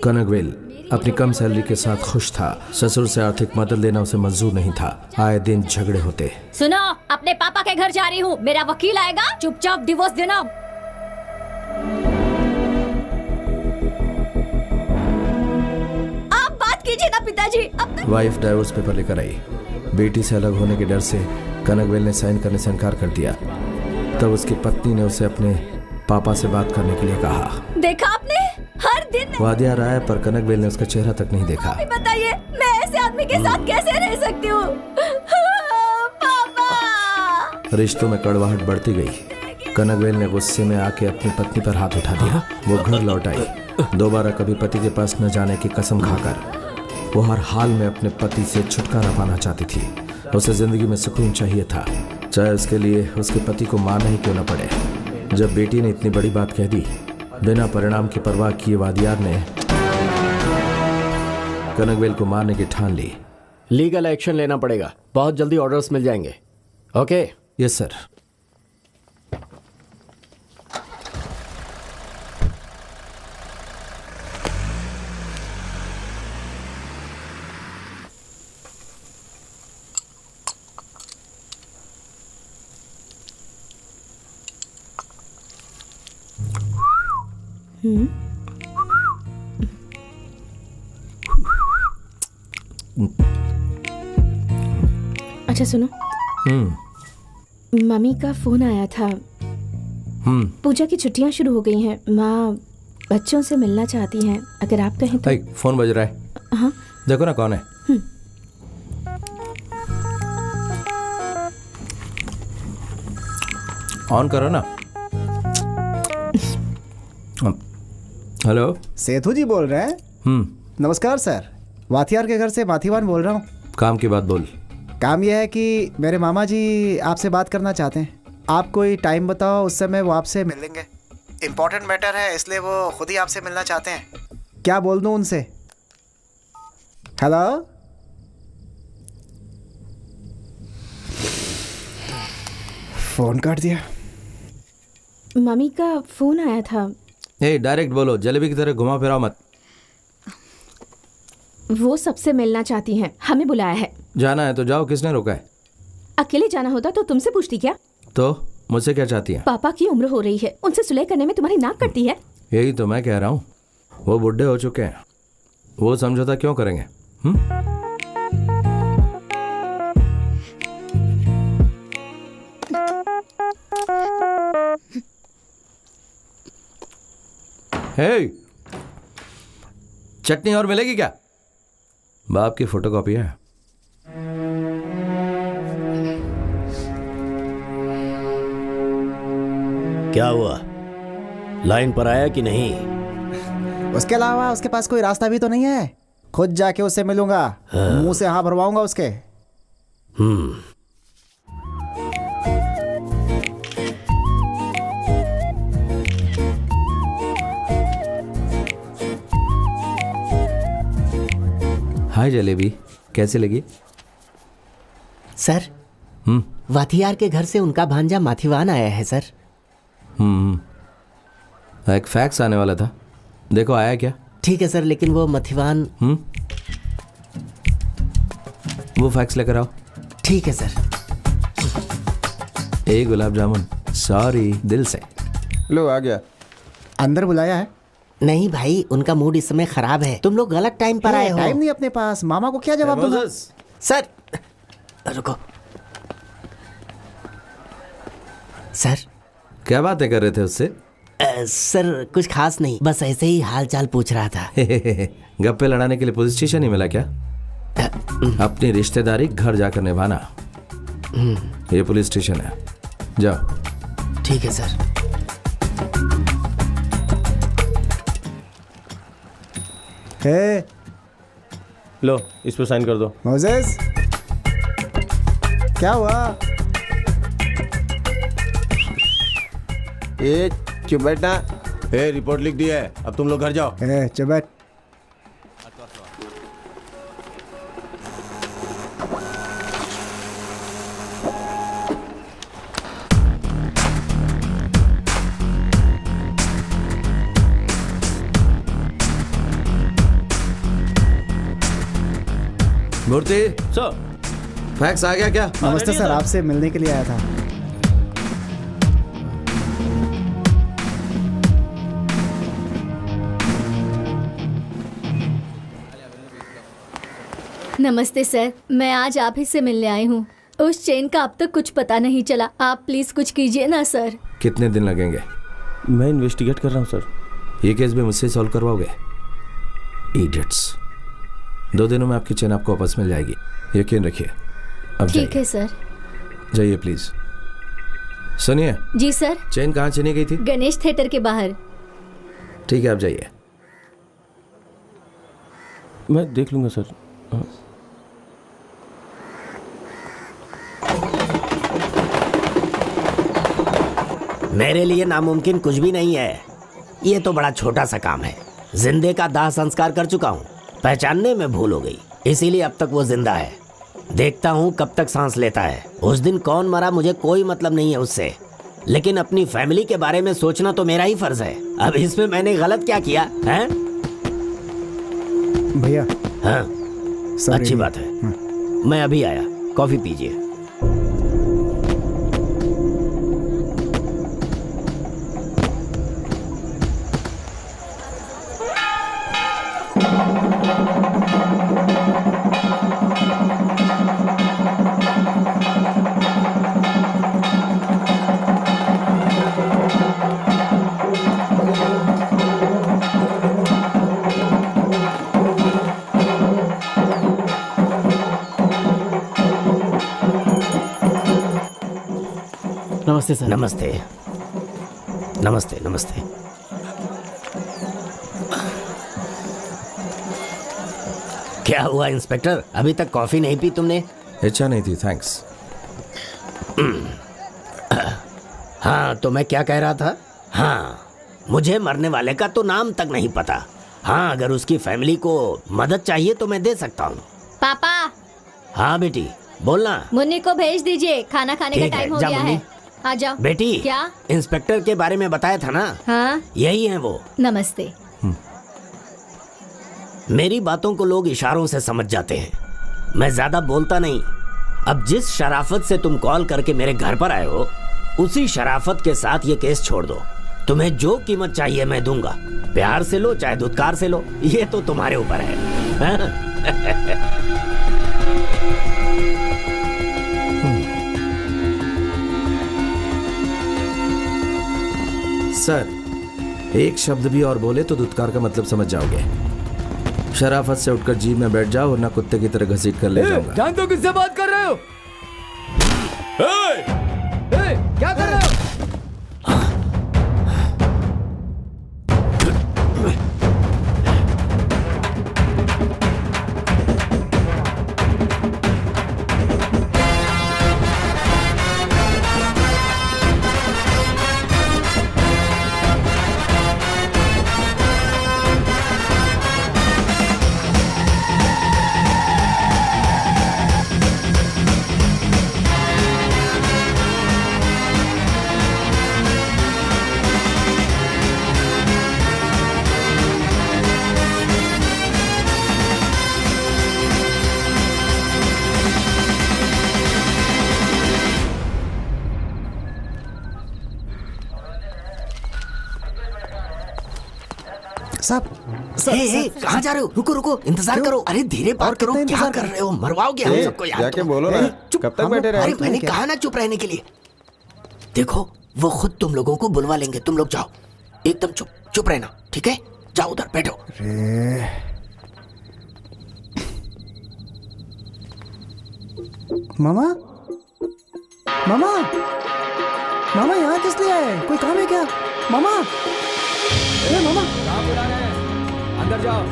कनकवेल अपनी कम सैलरी के साथ खुश था। ससुर से आर्थिक मदद लेना उसे मंजूर नहीं था। आए दिन झगड़े होते। सुनो, अपने पापा के घर जा रही हूँ, मेरा वकील आएगा, चुपचाप डिवोर्स देना। आप बात कीजिए ना पिताजी। अब तक वाइफ डाइवोर्स पेपर लेकर आई। बेटी से अलग होने के डर से कनकवेल ने साइन करने से इनकार कर दिया। तब उसकी पत्नी ने उसे अपने पापा से बात करने के लिए कहा। देखा आपने, हर दिन वादिया रहा है, पर कनकवेल ने उसका चेहरा तक नहीं देखा। बताइए, मैं ऐसे आदमी के साथ कैसे रह सकती हूँ? पापा! रिश्तों में कड़वाहट बढ़ती गई। कनकवेल ने गुस्से में आके अपनी पत्नी पर हाथ उठा दिया। वो घर लौट आई, दोबारा कभी पति के पास न जाने की कसम खाकर। वो हर हाल में अपने पति से छुटकारा पाना चाहती थी। उसे जिंदगी में सुकून चाहिए था, चाहे उसके लिए उसके पति को मारना ही क्यों न पड़े। जब बेटी ने इतनी बड़ी बात कह दी, बिना परिणाम की परवाह किए वादियार ने कनकवेल को मारने की ठान ली। लीगल एक्शन लेना पड़ेगा, बहुत जल्दी ऑर्डर्स मिल जाएंगे। ओके? Yes sir. अच्छा सुनो, मम्मी का फोन आया था। पूजा की छुट्टियां शुरू हो गई हैं। माँ बच्चों से मिलना चाहती हैं, अगर आप कहें तो। फोन बज रहा है। हाँ, देखो ना कौन है। ऑन करो ना। हेलो, सेठू जी बोल रहे हैं? नमस्कार सर, वाथियार के घर से माथीवान बोल रहा हूँ। काम की बात बोल। काम यह है कि मेरे मामा जी आपसे बात करना चाहते हैं। आप कोई टाइम बताओ, उस समय वो आपसे मिल लेंगे। इम्पोर्टेंट मैटर है, इसलिए वो खुद ही आपसे मिलना चाहते हैं। क्या बोल दूँ उनसे? हेलो, फोन काट दिया। मम्मी का फोन आया था। डायरेक्ट बोलो, जलेबी की तरह घुमा फिराओ मत। वो सबसे मिलना चाहती हैं, हमें बुलाया है। जाना है तो जाओ, किसने रोका है? अकेले जाना होता तो तुमसे पूछती क्या? तो मुझसे क्या चाहती है? पापा की उम्र हो रही है, उनसे सुलह करने में तुम्हारी नाक कटती है। यही तो मैं कह रहा हूँ, वो बुढ़े हो चुके हैं, वो समझौता क्यों करेंगे? हे, चटनी और मिलेगी क्या? बाप की फोटोकॉपी है। क्या हुआ, लाइन पर आया कि नहीं? उसके अलावा उसके पास कोई रास्ता भी तो नहीं है। खुद जाके उससे मिलूंगा, मुंह से हाँ भरवाऊंगा उसके। हाय जलेबी, कैसे लगी? सर, वाथियार के घर से उनका भांजा माथीवान आया है सर। एक फैक्स आने वाला था, देखो आया क्या? ठीक है सर, लेकिन वो माथीवान। वो फैक्स लेकर आओ। ठीक है सर। एक गुलाब जामुन, सॉरी दिल से। लो आ गया। अंदर बुलाया है? नहीं भाई, उनका मूड इस समय खराब है, तुम लोग गलत टाइम पर आए हो। टाइम नहीं अपने पास, मामा को क्या जवाब दूंगा? सर रुको। सर, क्या बातें कर रहे थे उससे? सर कुछ खास नहीं, बस ऐसे ही हाल चाल पूछ रहा था। गप्पे लड़ाने के लिए पुलिस स्टेशन ही मिला क्या? अपनी रिश्तेदारी घर जाकर निभाना। ये पुलिस स्टेशन है, जाओ। ठीक है सर। लो, इस पे साइन कर दो। मोजेस, क्या हुआ? चुप बैठना। रिपोर्ट लिख दी है, अब तुम लोग घर जाओ। चुप बैठ। मूर्ति सर फैक्स आ गया क्या? नमस्ते सर, आपसे मिलने के लिए आया था। नमस्ते सर, मैं आज आप ही से मिलने आई हूँ। उस चेन का अब तक कुछ पता नहीं चला। आप प्लीज कुछ कीजिए ना सर। कितने दिन लगेंगे? मैं इन्वेस्टिगेट कर रहा हूँ सर। ये केस भी मुझसे सॉल्व करवाओगे? इडियट्स। 2 दिनों में आपकी चेन आपको वापस मिल जाएगी, यकीन रखिए। अब ठीक है सर। जाइए प्लीज। सुनिए। जी सर। चेन कहाँ चीनी गई थी? गणेश थिएटर के बाहर। ठीक है, आप जाइए। मैं देख लूंगा सर। मेरे लिए नामुमकिन कुछ भी नहीं है। ये तो बड़ा छोटा सा काम है। जिंदे का दाह संस्कार कर चुका हूँ, पहचानने में भूल हो गई, इसीलिए अब तक वो जिंदा है। देखता हूँ कब तक सांस लेता है। उस दिन कौन मरा मुझे कोई मतलब नहीं है उससे, लेकिन अपनी फैमिली के बारे में सोचना तो मेरा ही फर्ज है। अब इसमें मैंने गलत क्या किया है? भैया। हाँ, अच्छी बात है। मैं अभी आया, कॉफी पीजिए। नमस्ते सर। नमस्ते नमस्ते नमस्ते। क्या हुआ इंस्पेक्टर, अभी तक कॉफी नहीं पी तुमने? इच्छा नहीं थी, थैंक्स। हाँ, तो मैं क्या कह रहा था? हाँ, मुझे मरने वाले का तो नाम तक नहीं पता। हाँ, अगर उसकी फैमिली को मदद चाहिए तो मैं दे सकता हूँ। पापा। हाँ बेटी, बोलना। मुन्नी को भेज दीजिए, खाना खाने का टाइम हो गया है। आ जाओ बेटी। क्या? इंस्पेक्टर के बारे में बताया था ना? हाँ, यही है वो। नमस्ते। मेरी बातों को लोग इशारों से समझ जाते हैं, मैं ज्यादा बोलता नहीं। अब जिस शराफत से तुम कॉल करके मेरे घर पर आए हो, उसी शराफत के साथ ये केस छोड़ दो। तुम्हें जो कीमत चाहिए मैं दूंगा, प्यार से लो चाहे धुतकार से लो, ये तो तुम्हारे ऊपर है। सर, एक शब्द भी और बोले तो धुतकार का मतलब समझ जाओगे। शराफत से उठकर जीप में बैठ जाओ, वरना कुत्ते की तरह घसीट कर ले जाऊंगा। जानते हो किससे बात कर रहे हो? क्या कर रहे हो? साहब। कहाँ जा रहे हो? रुको रुको, इंतजार करो। अरे धीरे बात करो, क्या कर रहे हो? मरवाओगे हम सबको यार। जाके बोलो ना, कब तक बैठे रहे? अरे मैंने कहा ना चुप रहने के लिए। देखो, वो खुद तुम लोगों को बुलवा लेंगे, तुम लोग जाओ। एकदम चुप चुप रहना, ठीक है? जाओ उधर बैठो। मामा, मामा, मामा यहाँ किस लिए आए? कोई काम है क्या? मामा, मामा, अंदर जाओ।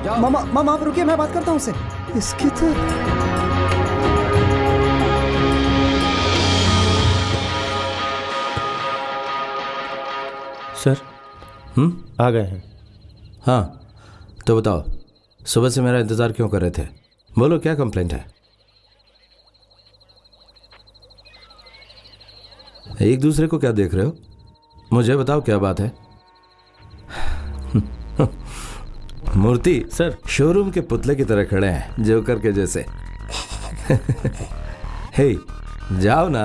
जाओ। मामा, मामा आप रुकिए, मैं बात करता हूँ उससे। इसकी तो सर आ गए हैं। हाँ, तो बताओ, सुबह से मेरा इंतजार क्यों कर रहे थे? बोलो, क्या कंप्लेंट है? एक दूसरे को क्या देख रहे हो? मुझे बताओ क्या बात है? मूर्ति सर। शोरूम के पुतले की तरह खड़े हैं, जोकर के जैसे। हे, जाओ ना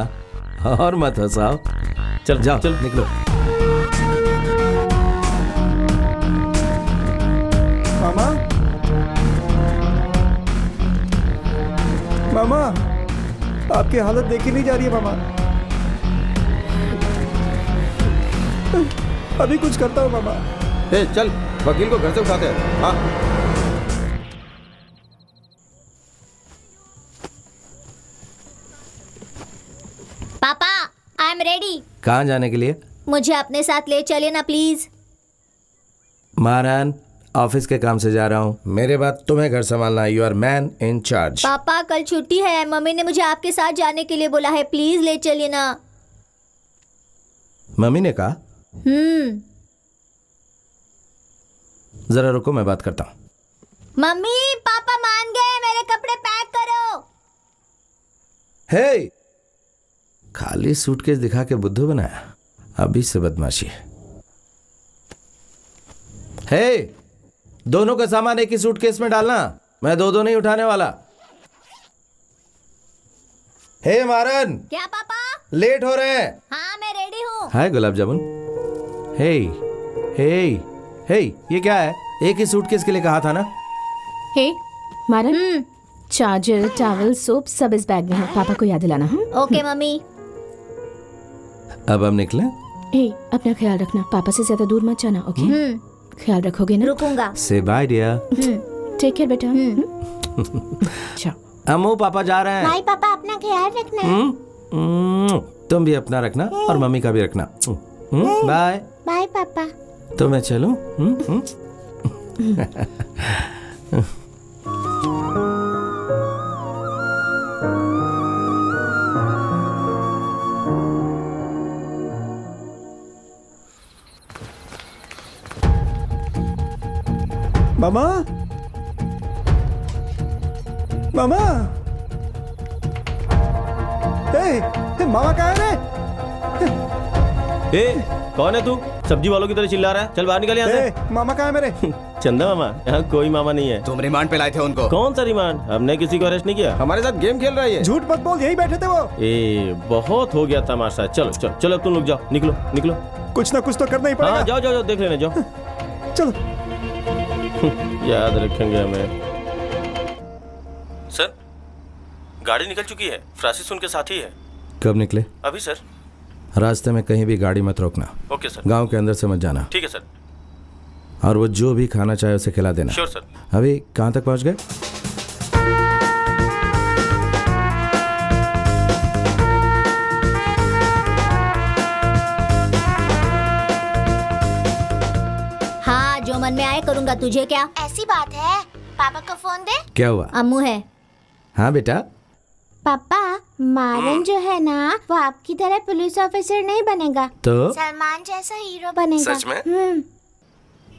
और मत हंसाओ। चल जाओ, चल निकलो। मामा, मामा, आपकी हालत देखी नहीं जा रही है मामा। अभी कुछ करता हूँ मामा। ए, चल वकील को घर से उठाते हैं। हाँ पापा, आई एम रेडी। कहाँ जाने के लिए? मुझे अपने साथ ले चलिए ना प्लीज। महारान, ऑफिस के काम से जा रहा हूँ। मेरे बाद तुम्हें घर संभालना है। You are man in charge. पापा कल छुट्टी है, मम्मी ने मुझे आपके साथ जाने के लिए बोला है, प्लीज ले चलिए ना। मम्मी ने कहा? जरा रुको, मैं बात करता हूँ। मम्मी पापा मान गए, मेरे कपड़े पैक करो। हे, खाली सूटकेस दिखा के बुद्धू बनाया, अभी से बदमाशी है। हे, दोनों का सामान एक ही सूटकेस में डालना, मैं दो नहीं उठाने वाला। हे मारन। क्या पापा? लेट हो रहे हैं। हाँ मैं रेडी हूँ। हाय गुलाब जामुन। हे हे हे, ये क्या है? एक ही सूटकेस के लिए कहा था ना? हे मारन, चार्जर, टॉवल, सोप सब इस बैग में है, पापा को याद दिलाना। Okay mummy. अब हम निकले। हे अपना ख्याल रखना, पापा से ज्यादा दूर मत जाना। ओके ख्याल रखोगे ना? रुकूंगा। से बाय डियर। टेक केयर बेटा। अच्छा अम्मू पापा जा रहे हैं। भाई पापा अपना ख्याल रखना। तुम भी अपना रखना और मम्मी का भी रखना। बाय बाय पापा। तो मैं चलूं? मामा, मामा, हे, मामा कहाँ है रे? ए, कौन है तू? सब्जी वालों की तरह चिल्ला रहा है, चल बाहर निकल यहाँ से। मामा कहाँ है मेरे? चंदा मामा, यहाँ कोई मामा नहीं है। तुम रिमांड पे लाए थे उनको। कौन सा रिमांड? हमने किसी को अरेस्ट नहीं किया। हमारे साथ गेम खेल रही है। झूठ मत बोल, यही बैठे थे वो। ए, बहुत हो गया तमाशा। चलो चलो चलो, तुम लोग जाओ, निकलो निकलो। कुछ ना कुछ तो करना ही पड़ेगा। हाँ जाओ जाओ जाओ, देख लेना, जाओ। चलो। याद रखेंगे हमें। सर, गाड़ी निकल चुकी है, फ्रांसिस उनके साथ ही है। कब निकले? अभी सर। रास्ते में कहीं भी गाड़ी मत रोकना। Okay sir. गांव के अंदर से मत जाना। ठीक है सर। और वो जो भी खाना चाहे उसे खिला देना। Sure sir. अभी कहाँ तक पहुँच गए? हाँ जो मन में आए करूँगा, तुझे क्या? ऐसी बात है, पापा को फोन दे। क्या हुआ? अम्मू है। हाँ बेटा। पापा मारन जो है ना, वो आपकी तरह पुलिस ऑफिसर नहीं बनेगा, तो सलमान जैसा हीरो बनेगा। सच में?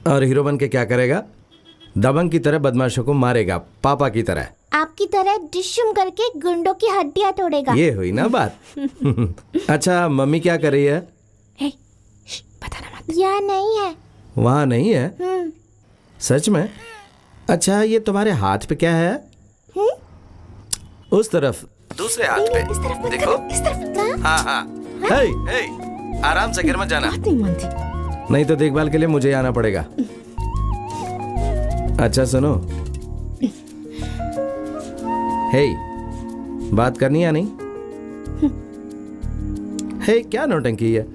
और हीरो बन के क्या करेगा? दबंग की तरह बदमाशों को मारेगा, पापा की तरह। आपकी तरह डिशुम करके गुंडों की हड्डियां तोड़ेगा। ये हुई ना बात। अच्छा मम्मी क्या कर रही है? बताना मत। या नहीं है। वहाँ नहीं है? सच में? अच्छा ये तुम्हारे हाथ पे क्या है? उस तरफ, दूसरे हाथ पे। देखो। इस तरफ। हाँ हाँ। हे, हे, आराम से गिर मत जाना, नहीं तो देखभाल के लिए मुझे आना पड़ेगा। अच्छा सुनो, हे, बात करनी या नहीं? हे, क्या नौटंकी है?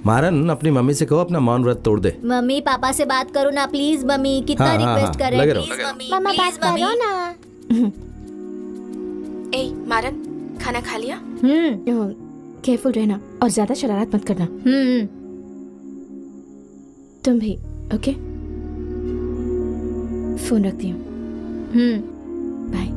मारन अपनी मम्मी से कहो अपना मौन व्रत तोड़ दे। मम्मी पापा से बात करो ना प्लीज। मम्मी कितना हाँ, रिक्वेस्ट कर रहे लगे हैं, रहो, प्लीज लगे मम्मी। मम्मा बात करो ना। ए मारन, खाना खा लिया? केयरफुल रहना और ज्यादा शरारत मत करना। तुम भी। ओके, फोन रखती हूँ। बाय।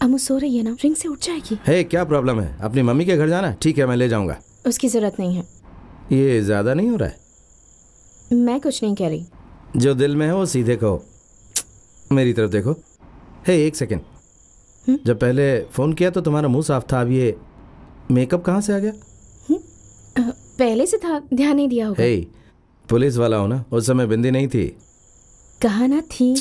अमू सो रही है ना, रिंग से उठ जाएगी। हे, क्या प्रॉब्लम है? अपनी मम्मी के घर जाना है? ठीक है, मैं ले जाऊंगा। उसकी जरूरत नहीं है। ये ज्यादा नहीं हो रहा है? मैं कुछ नहीं कह रही। जो दिल में है वो सीधे कहो। मेरी तरफ देखो। हे, एक सेकेंड। जब पहले फोन किया तो तुम्हारा मुंह साफ था, अब ये मेकअप कहाँ से आ गया? पहले से था, ध्यान नहीं दिया होगा। हे, पुलिस वाला हो ना, उस समय बिंदी नहीं थी। कहा ना थी।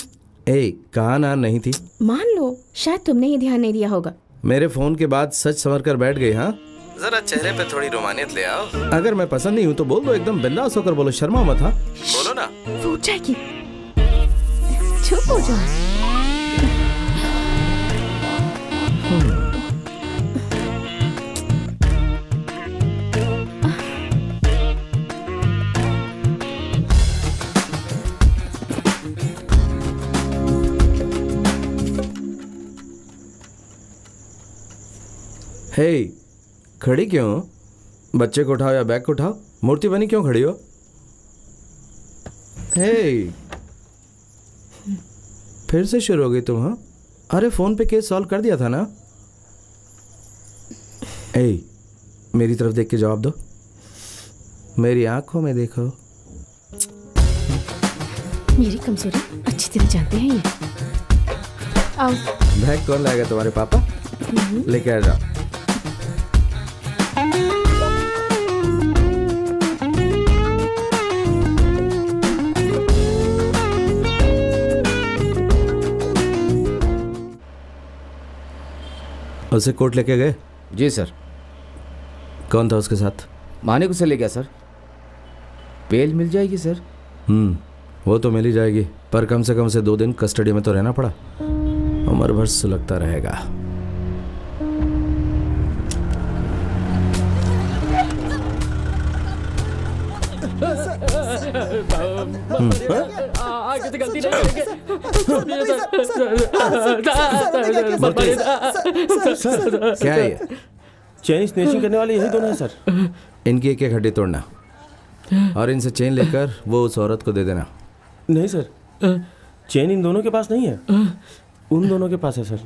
कहा ना नहीं थी। मान लो शायद तुमने ये ध्यान नहीं दिया होगा। मेरे फोन के बाद सच संवर कर बैठ गई। हाँ, जरा चेहरे पे थोड़ी रोमानियत ले आओ। अगर मैं पसंद नहीं हूँ तो बोल दो, एकदम बिंदास होकर बोलो, शर्मा मत। हाँ, बोलो ना। वो उठ जाएगी, चुप हो जाओ। हे, खड़ी क्यों हो? बच्चे को उठाओ या बैग को उठाओ। मूर्ति बनी क्यों खड़ी हो? हे, फिर से शुरू हो गई तुम? हाँ, अरे फोन पे केस सॉल्व कर दिया था ना। मेरी तरफ देख के जवाब दो। मेरी आंखों में देखो। मेरी कमजोरी अच्छी तरह जानते हैं ये। आओ। बैग कौन लाएगा? तुम्हारे पापा? लेके आ जाओ। उसे कोर्ट लेके गए? जी सर। कौन था उसके साथ? मानिक उसे ले गया सर। बेल मिल जाएगी सर? वो तो मिल ही जाएगी, पर कम से कम उसे 2 दिन कस्टडी में तो रहना पड़ा। उम्र भर सुलगता रहेगा। आगे से गलती नहीं करेंगे। क्या है ये? चेन स्नेचिंग करने वाले यही दोनों हैं सर। इनकी एक एक हड्डी तोड़ना और इनसे चेन लेकर वो उस औरत को दे देना। नहीं सर, चेन इन दोनों के पास नहीं है, उन दोनों के पास है सर।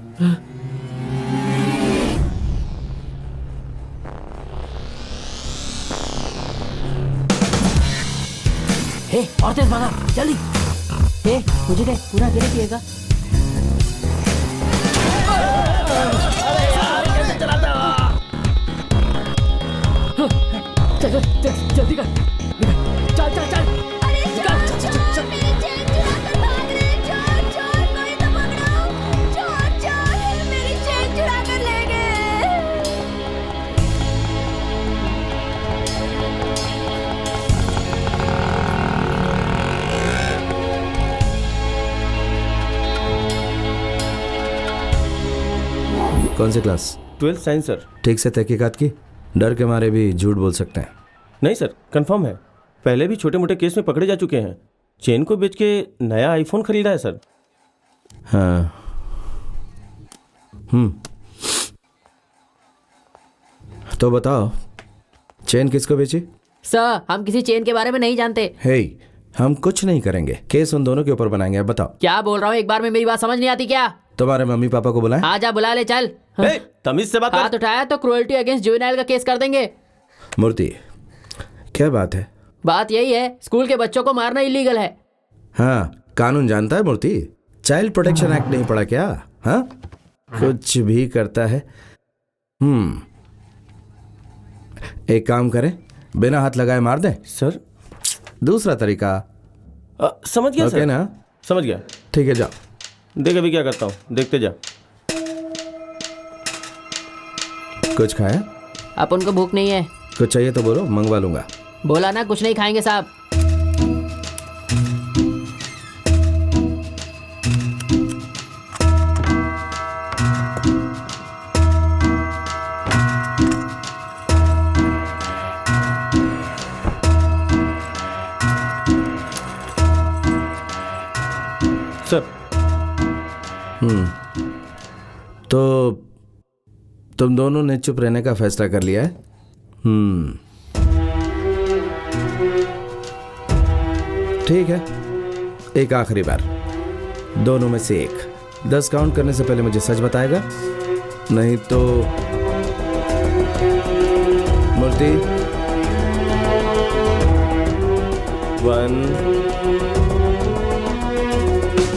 और तेज भागा, जल्दी। मुझे दे, पूरा अकेले पिएगा। जल्दी कर, चल चल चल। कौन सी क्लास? 12th science sir. ठीक से तहकीकात की? डर के मारे भी झूठ बोल सकते हैं। नहीं सर, कंफर्म है। पहले भी छोटे मोटे केस में पकड़े जा चुके हैं। चेन को बेच के नया आईफोन खरीदा है सर। हाँ। तो बताओ, चेन किसको बेची? सर, हम किसी चेन के बारे में नहीं जानते। हे, हम कुछ नहीं करेंगे, केस उन दोनों के ऊपर बनाएंगे। अब बताओ। क्या बोल रहा हूँ, एक बार में मेरी बात समझ नहीं आती क्या? तुम्हारे मम्मी पापा को बुलाएं? आजा, बुला ले, चल। तमीज से बात कर। हाथ उठाया तो क्रूएल्टी अगेंस्ट जुवेनाइल का केस कर देंगे। मूर्ति, क्या बात है? बात यही है, स्कूल के बच्चों को मारना इलीगल है। हाँ, कानून जानता है मूर्ति। चाइल्ड प्रोटेक्शन एक्ट नहीं पढ़ा क्या? हाँ, कुछ भी करता है। एक काम करें, बिना हाथ लगाए मार दें? सर, दूसरा तरीका समझ गया सर। ना? समझ गया। ठीक है, जाओ। देख अभी क्या करता हूँ, देखते जा। कुछ खाया? अब उनको भूख नहीं है। कुछ चाहिए तो बोलो, मंगवा लूंगा। बोला ना, कुछ नहीं खाएंगे साहब। सर। तो तुम दोनों ने चुप रहने का फैसला कर लिया है? ठीक है, एक आखिरी बार, दोनों में से एक। 10 काउंट करने से पहले मुझे सच बताएगा, नहीं तो मूर्ति 1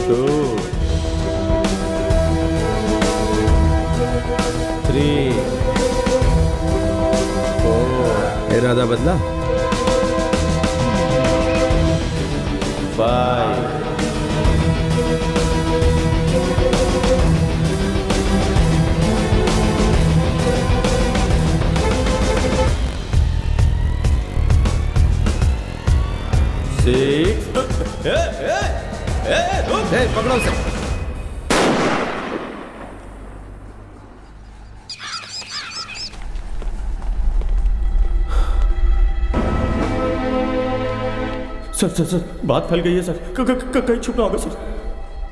2 3 4 इरादा बदला? 5 पकड़ो उसे। सर बात फैल गई है सर। कहीं छुपना होगा सर।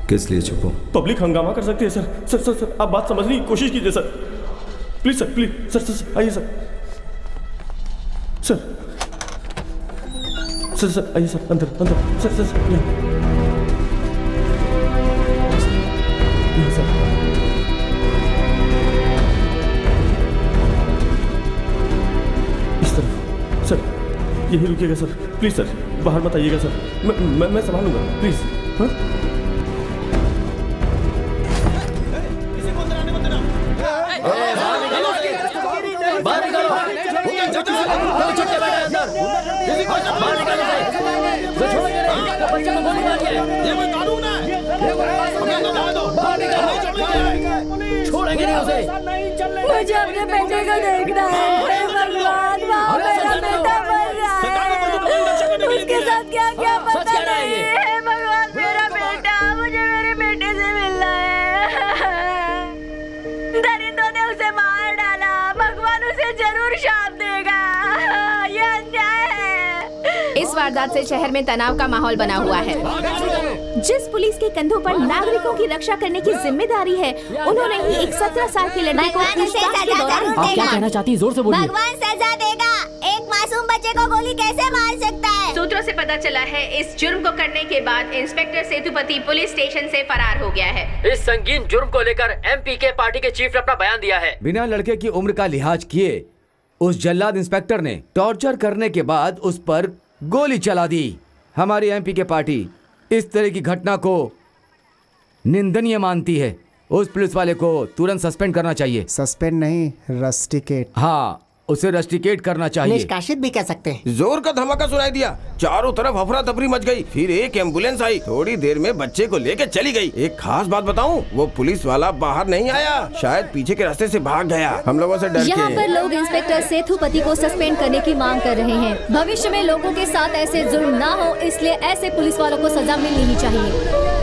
किस लिए छुपो? पब्लिक हंगामा कर सकती है सर। सर आप बात समझने की कोशिश कीजिए सर। प्लीज सर आइए सर आइए सर, अंदर सर यहाँ सर। इस तरफ सर, यही रुकिएगा सर, प्लीज सर, बाहर मत आइएगा सर। मैं संभालूंगा, प्लीज। हाँ छोड़ेंगे नहीं उसे। मुझे अपने बेटे को देखना है भगवान, वहाँ मेरा बेटा मर रहा है, उसके साथ क्या क्या पता नहीं है भगवान। मेरा बेटा, मुझे मेरे बेटे से मिलना है। दरिंदों ने उसे मार डाला, भगवान उसे जरूर शाप देगा। ये अन्याय है। इस वारदात से शहर में तनाव का माहौल बना हुआ है। जिस पुलिस के कंधों पर नागरिकों की रक्षा करने की जिम्मेदारी है, उन्होंने ही एक 17 साल की लड़की को पूछताछ के दौरान। आप क्या कहना चाहती हैं? जोर से बोलिए। भगवान सजा देगा। एक मासूम बच्चे को गोली कैसे मार सकता है? सूत्रों से पता चला है इस जुर्म को करने के बाद इंस्पेक्टर सेतुपति पुलिस स्टेशन से फरार हो गया है। इस संगीन जुर्म को लेकर एमपीके पार्टी के चीफ ने अपना बयान दिया है। बिना लड़के की उम्र का लिहाज किए उस जल्लाद इंस्पेक्टर ने टॉर्चर करने के बाद उस पर गोली चला दी। हमारी एमपीके पार्टी इस तरह की घटना को निंदनीय मानती है। उस पुलिस वाले को तुरंत सस्पेंड करना चाहिए। सस्पेंड नहीं, रस्टिकेट। हाँ, उसे रस्टिकेट करना चाहिए। निष्कासित भी कह सकते हैं। जोर का धमाका सुनाई दिया, चारों तरफ अफरा तफरी मच गई। फिर एक एम्बुलेंस आई, थोड़ी देर में बच्चे को लेके चली गई। एक खास बात बताऊं, वो पुलिस वाला बाहर नहीं आया, शायद पीछे के रास्ते से भाग गया। हम लोगों से डर यहाँ के। पर लोग इंस्पेक्टर सेतुपति को सस्पेंड करने की मांग कर रहे हैं। भविष्य में लोगों के साथ ऐसे जुर्म ना हो, इसलिए ऐसे पुलिस वालों को सजा मिलनी ही चाहिए।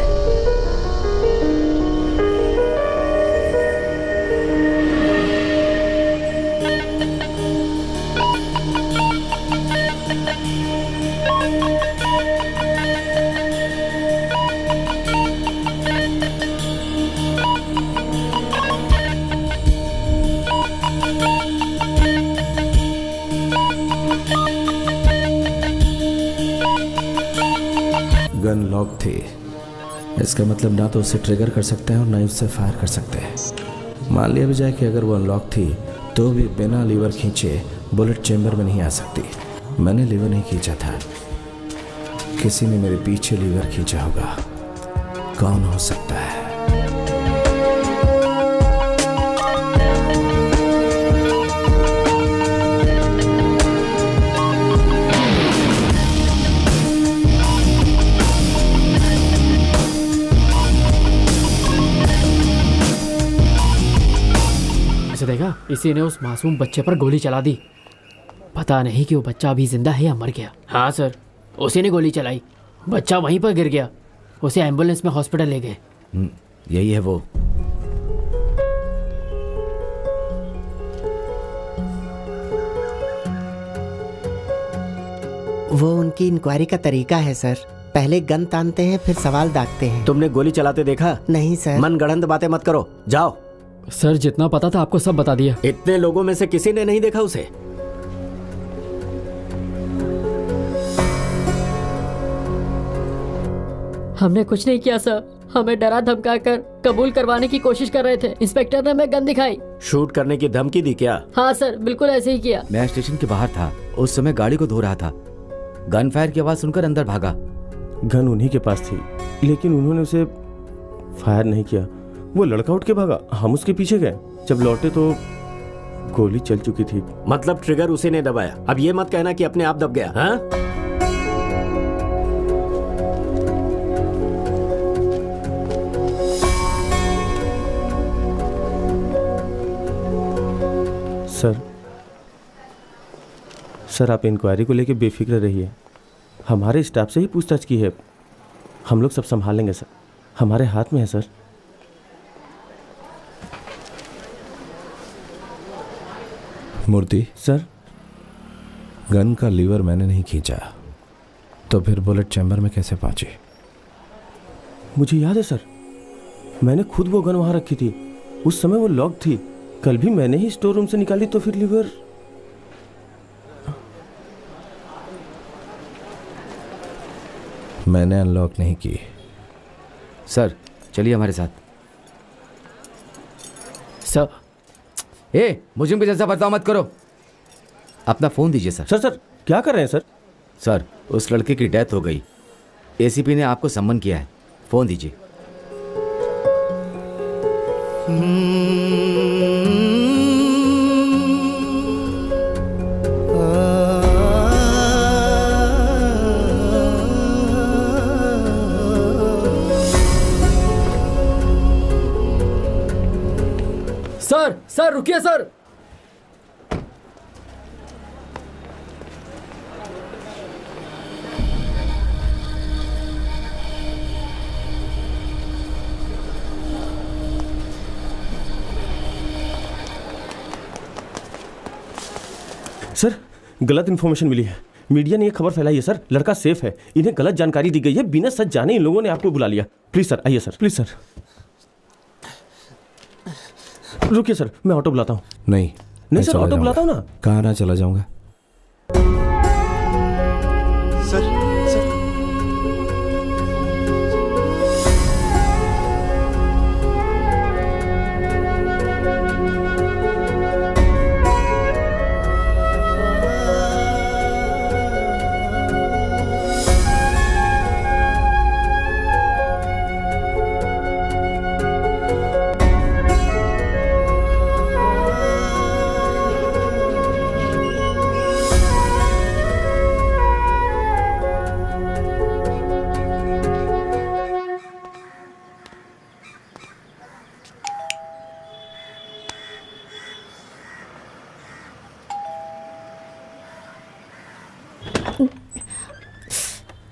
गन लॉक थी, इसका मतलब ना तो उसे ट्रिगर कर सकते हैं और ना ही उससे फायर कर सकते हैं। मान लिया भी जाए कि अगर वो अनलॉक थी तो भी बिना लीवर खींचे बुलेट चेंबर में नहीं आ सकती। मैंने लीवर नहीं खींचा था, किसी ने मेरे पीछे लीवर खींचा होगा। कौन हो सकता है? देखा, इसी ने उस मासूम बच्चे पर गोली चला दी। पता नहीं कि वो बच्चा अभी जिंदा है या मर गया। हाँ सर, उसी ने गोली चलाई, बच्चा वहीं पर गिर गया, उसे एम्बुलेंस में हॉस्पिटल ले गए। यही है वो उनकी इंक्वायरी का तरीका है सर। पहले गन तानते हैं, फिर सवाल दागते हैं। तुमने गोली चलाते देखा? नहीं सर। मनगढ़ंत बातें मत करो, जाओ। सर जितना पता था आपको सब बता दिया। इतने लोगों में से किसी ने नहीं देखा उसे? हमने कुछ नहीं किया सर, हमें डरा धमका कर कबूल करवाने की कोशिश कर रहे थे। इंस्पेक्टर ने हमें गन दिखाई। शूट करने की धमकी दी क्या? हाँ सर, बिल्कुल ऐसे ही किया। मैं स्टेशन के बाहर था, उस समय गाड़ी को धो रहा था। गन फायर की आवाज सुनकर अंदर भागा। गन उन्हीं के पास थी, लेकिन उन्होंने उसे फायर नहीं किया। वो लड़का उठ के भागा, हम उसके पीछे गए। जब लौटे तो गोली चल चुकी थी। मतलब ट्रिगर उसी ने दबाया। अब ये मत कहना कि अपने आप दब गया। हाँ? सर आप इंक्वायरी को लेकर बेफिक्र रहिए। हमारे स्टाफ से ही पूछताछ की है, हम लोग सब संभाल लेंगे सर। हमारे हाथ में है सर। मूर्ति सर, गन का लीवर मैंने नहीं खींचा, तो फिर बुलेट चैम्बर में कैसे पहुंची? मुझे याद है सर, मैंने खुद वो गन वहां रखी थी। उस समय वो लॉक थी। कल भी मैंने ही स्टोर रूम से निकाली, तो फिर लीवर। मैंने अनलॉक नहीं की। सर चलिए हमारे साथ। सर, मुझे भी जैसा बर्ताव मत करो। अपना फोन दीजिए सर। सर क्या कर रहे हैं सर? सर उस लड़के की डेथ हो गई। एसीपी ने आपको सम्मन किया है, फोन दीजिए। सर रुकिए सर। सर गलत इन्फॉर्मेशन मिली है। मीडिया ने ये खबर फैलाई है सर, लड़का सेफ है। इन्हें गलत जानकारी दी गई है। बिना सच जाने इन लोगों ने आपको बुला लिया। प्लीज सर आइए सर, प्लीज सर। रुकिए सर, मैं ऑटो बुलाता हूँ। नहीं सर, ऑटो बुलाता हूँ ना। कहाँ ना चला जाऊंगा। सर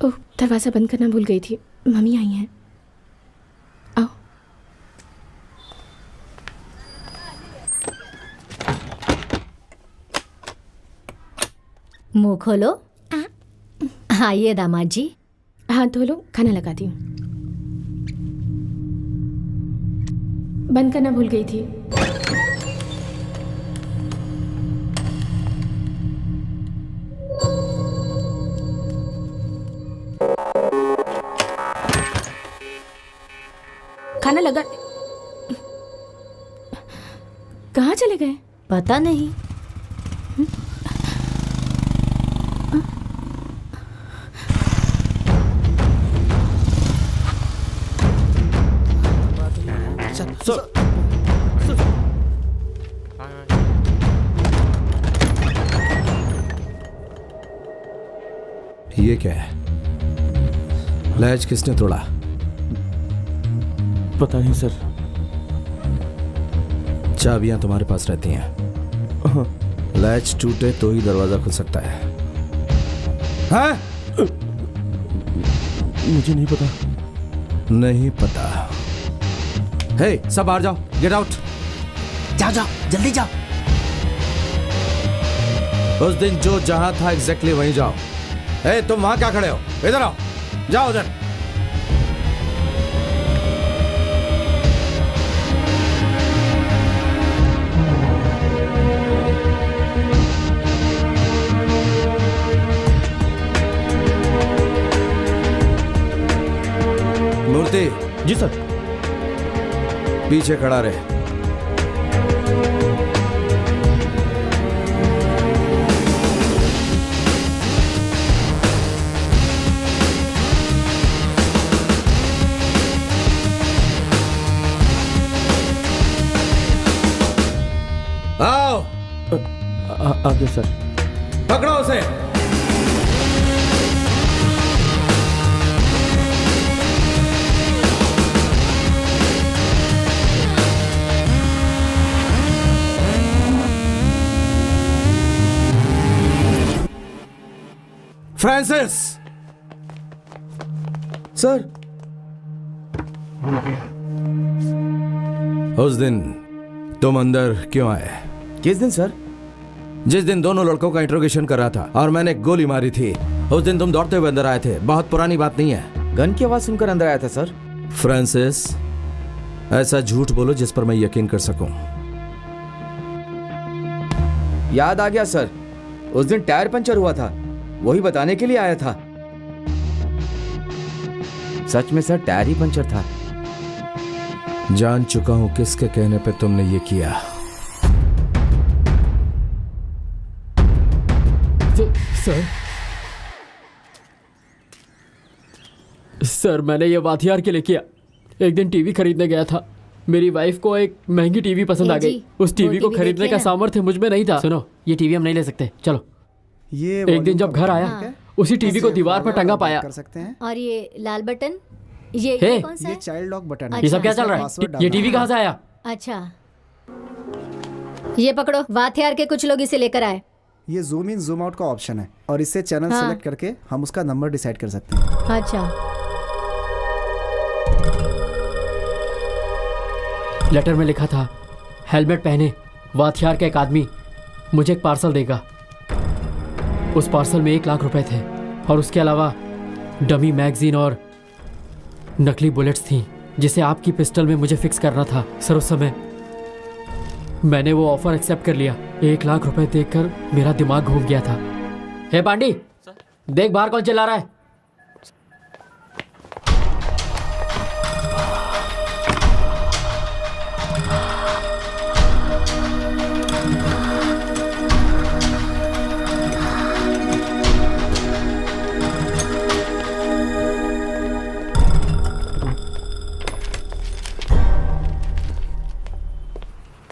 ओह, दरवाज़ा बंद करना भूल गई थी। मम्मी आई हैं। आओ। मुंह खोलो। आइए दामाद जी। हाथ धो लो, खाना लगाती हूँ। बंद करना भूल गई थी। खाना लगा। कहाँ चले गए? पता नहीं। ये क्या है? लैच किसने तोड़ा? पता नहीं सर। चाबियां तुम्हारे पास रहती हैं। लैच टूटे तो ही दरवाजा खुल सकता है। हाँ? मुझे नहीं पता। नहीं पता। हे, सब बाहर जाओ। Get out. जाओ जाओ, जल्दी जाओ। उस दिन जो जहां था एग्जैक्टली वहीं जाओ। हे, तुम वहां क्या खड़े हो? इधर आओ। जाओ उधर। मूर्ति, जी सर। पीछे खड़ा रहे। आओ। आगे सर। पकड़ो उसे। फ्रांसिस। सर। उस दिन तुम अंदर क्यों आए? किस दिन सर? जिस दिन दोनों लड़कों का इंट्रोगेशन कर रहा था और मैंने गोली मारी थी, उस दिन तुम दौड़ते हुए अंदर आए थे। बहुत पुरानी बात नहीं है। गन की आवाज सुनकर अंदर आया था सर। फ्रांसिस, ऐसा झूठ बोलो जिस पर मैं यकीन कर सकूं। याद आ गया सर, उस दिन टायर पंचर हुआ था, वही बताने के लिए आया था। सच में सर टायर ही पंचर था। जान चुका हूं किसके कहने पे तुमने ये किया। सर मैंने ये वाथियार के लिए किया। एक दिन टीवी खरीदने गया था, मेरी वाइफ को एक महंगी टीवी पसंद आ गई। उस टीवी को खरीदने का सामर्थ्य मुझ में नहीं था। सुनो, ये टीवी हम नहीं ले सकते, चलो। ये एक दिन जब घर आया, उसी टीवी को दीवार पर टंगा पाया। कर सकते हैं। और ये लाल बटन, ये कौन सा ये है? चाइल्ड लॉक बटन है। ये सब क्या चल रहा है? ये टीवी कहाँ से आया? अच्छा, ये पकड़ो। वाथियार के कुछ लोग इसे लेकर आए। ये जूम इन जूम आउट का ऑप्शन है और इससे चैनल हाँ। सेलेक्ट करके हम उसका नंबर डिसाइड कर सकते हैं। अच्छा, लेटर में लिखा था, हेलमेट पहने वाथियार का एक आदमी मुझे एक पार्सल देगा। उस पार्सल में 1 लाख रुपए थे और उसके अलावा डमी मैगजीन और नकली बुलेट्स थी जिसे आपकी पिस्टल में मुझे फिक्स करना था। सर उस समय मैंने वो ऑफर एक्सेप्ट कर लिया। 1 लाख रुपए देखकर मेरा दिमाग घूम गया था। हे पांडी, देख बाहर कौन चिल्ला रहा है।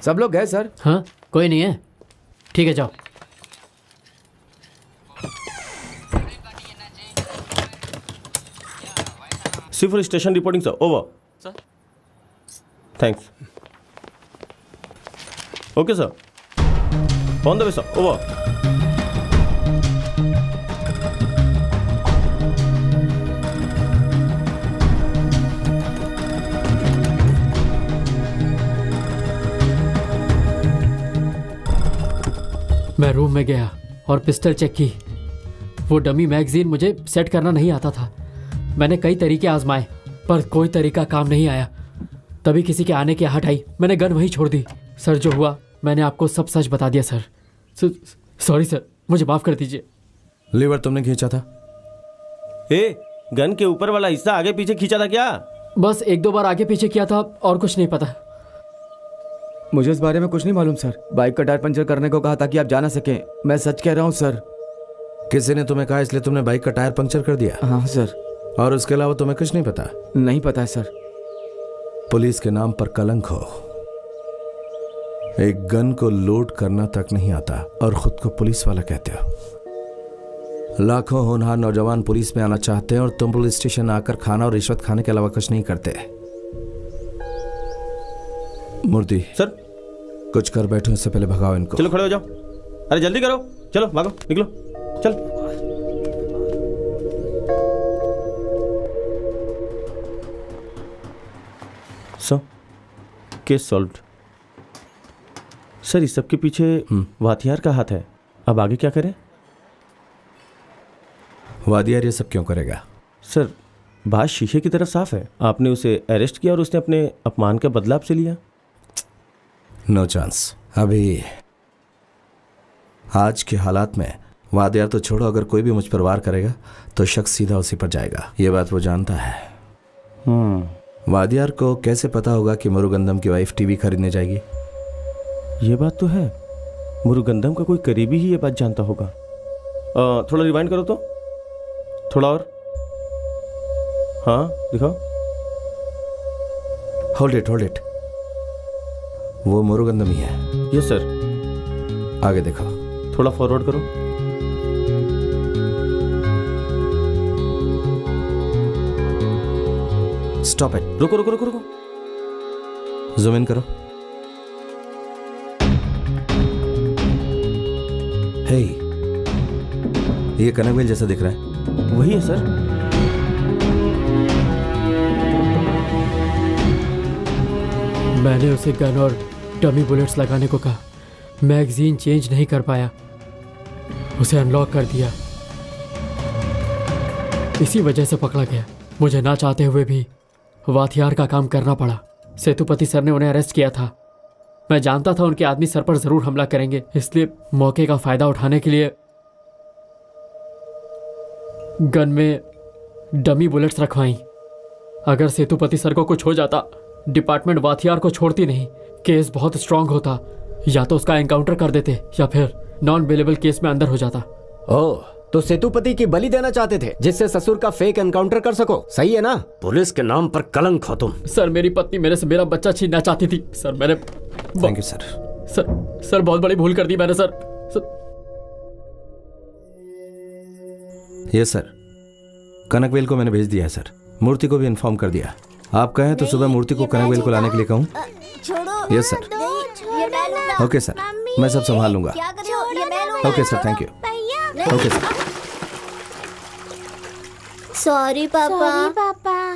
सब लोग गए सर? हाँ, कोई नहीं है। ठीक है, जाओ। सिर्फ station reporting sir, over sir. Thanks. Okay sir, on the way sir, over. मैं रूम में गया और पिस्टल चेक की। वो डमी मैगजीन मुझे सेट करना नहीं आता था। मैंने कई तरीके आजमाए पर कोई तरीका काम नहीं आया। तभी किसी के आने की आहट आई, मैंने गन वहीं छोड़ दी। सर जो हुआ मैंने आपको सब सच बता दिया सर। सॉरी सर, मुझे माफ़ कर दीजिए। लीवर तुमने खींचा था? गन के ऊपर वाला हिस्सा आगे पीछे खींचा था क्या? बस 1-2 बार आगे पीछे किया था और कुछ नहीं पता। मुझे इस बारे में कुछ नहीं मालूम सर। बाइक का टायर पंचर करने को कहा ताकि आप जा ना सकें। मैं सच कह रहा हूँ सर। किसी ने तुम्हें कहा इसलिए तुमने बाइक का टायर पंक्चर कर दिया? हाँ सर। और उसके अलावा तुम्हें कुछ नहीं पता? नहीं पता है सर। पुलिस के नाम पर कलंक हो। एक गन को लोड करना तक नहीं आता और खुद को पुलिस वाला कहते हो। लाखों होनहार नौजवान पुलिस में आना चाहते हैं और तुम पुलिस स्टेशन आकर खाना और रिश्वत खाने के अलावा कुछ नहीं करते। मूर्ति सर, कुछ कर बैठो, इससे पहले भगाओ इनको। चलो खड़े हो जाओ। अरे जल्दी करो, चलो भागो, निकलो, चल। So case solved. सर, इस सब के पीछे वाथियार का हाथ है। अब आगे क्या करें? वादियार ये सब क्यों करेगा? सर, बात शीशे की तरफ साफ है। आपने उसे अरेस्ट किया और उसने अपने अपमान का बदला आपसे लिया। No chance. अभी आज के हालात में वादियार तो छोड़ो, अगर कोई भी मुझ पर वार करेगा तो शख्स सीधा उसी पर जाएगा। ये बात वो जानता है। वादियार को कैसे पता होगा कि मुरुगंदम की वाइफ टीवी खरीदने जाएगी? ये बात तो है, मुरुगंदम का कोई करीबी ही ये बात जानता होगा। थोड़ा रिवाइंड करो तो, थोड़ा और। हाँ दिखाओ। Hold it. वो मुरुगंदम ही है। Yes sir. आगे देखो। थोड़ा फॉरवर्ड करो। Stop it. रुको। जूम इन करो। हे, ये कनकवेल जैसा दिख रहा है। वही है सर। मैंने उसे गन और डमी बुलेट्स लगाने को कहा, मैगजीन चेंज नहीं कर पाया, उसे अनलॉक कर दिया, इसी वजह से पकड़ा गया। मुझे ना चाहते हुए भी वाथियार का काम करना पड़ा। सेतुपति सर ने उन्हें अरेस्ट किया था। मैं जानता था उनके आदमी सर पर जरूर हमला करेंगे, इसलिए मौके का फायदा उठाने के लिए गन में डमी बुलेट्स रखवाई। अगर सेतुपति सर को कुछ हो जाता, डिपार्टमेंट वाथियार को छोड़ती नहीं। केस बहुत स्ट्रांग होता, या तो उसका एनकाउंटर कर देते या फिर नॉन बेलेबल केस में अंदर हो जाता। ओह, तो सेतुपति की बलि देना चाहते थे जिससे ससुर का फेक एनकाउंटर कर सको। सही है ना? पुलिस के नाम पर कलंक हो तुम। सर, मेरी पत्नी मेरे से मेरा बच्चा छीनना चाहती थी। सर मैंने थैंक यू सर। सर बहुत बड़ी भूल कर दी मैंने सर। यस सर, कनकवेल को मैंने भेज दिया है सर। मूर्ति को भी इन्फॉर्म कर दिया। आप कहें तो सुबह मूर्ति को कनकवेल को लाने के लिए कहूँ? Yes sir. ओके सर, मैं सब संभाल लूंगा। Okay sir, thank you. Okay sir. Sorry पापा।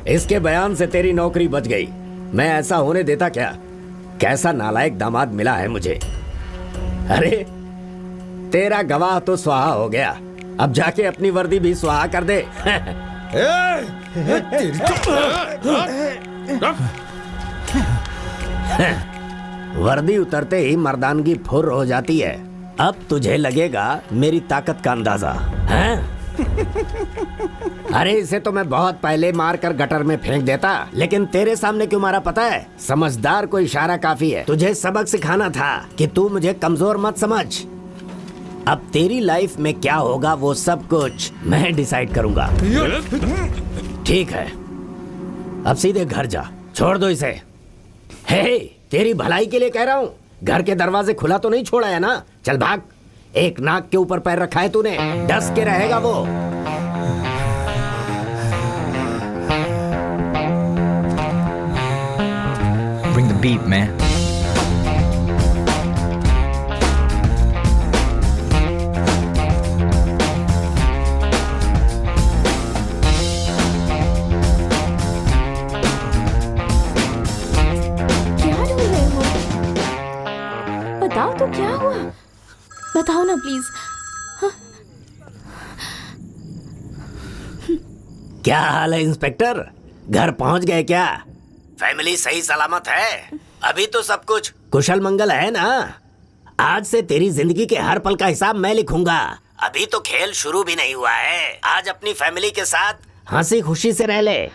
इसके बयान से तेरी नौकरी बच गई। मैं ऐसा होने देता क्या? कैसा नालायक दामाद मिला है मुझे। अरे तेरा गवाह तो स्वाहा हो गया, अब जाके अपनी वर्दी भी स्वाहा कर दे। वर्दी उतरते ही मर्दानगी फुर हो जाती है। अब तुझे लगेगा मेरी ताकत का अंदाजा है? अरे इसे तो मैं बहुत पहले मार कर गटर में फेंक देता, लेकिन तेरे सामने क्यों मारा पता है? समझदार को इशारा काफी है। तुझे सबक सिखाना था कि तू मुझे कमजोर मत समझ। अब तेरी लाइफ में क्या होगा वो सब कुछ मैं डिसाइड करूंगा। ठीक है, अब सीधे घर जा, छोड़ दो इसे। हे, तेरी भलाई के लिए कह रहा हूँ। घर के दरवाजे खुला तो नहीं छोड़ा है ना? चल भाग। एक नाक के ऊपर पैर रखा है तूने, डस के रहेगा वो। Bring the beat, man. क्या हुआ? बताओ ना प्लीज। क्या हाल है इंस्पेक्टर? घर पहुंच गए क्या? फैमिली सही सलामत है? अभी तो सब कुछ कुशल मंगल है ना? आज से तेरी जिंदगी के हर पल का हिसाब मैं लिखूंगा। अभी तो खेल शुरू भी नहीं हुआ है। आज अपनी फैमिली के साथ हंसी खुशी से रह ले।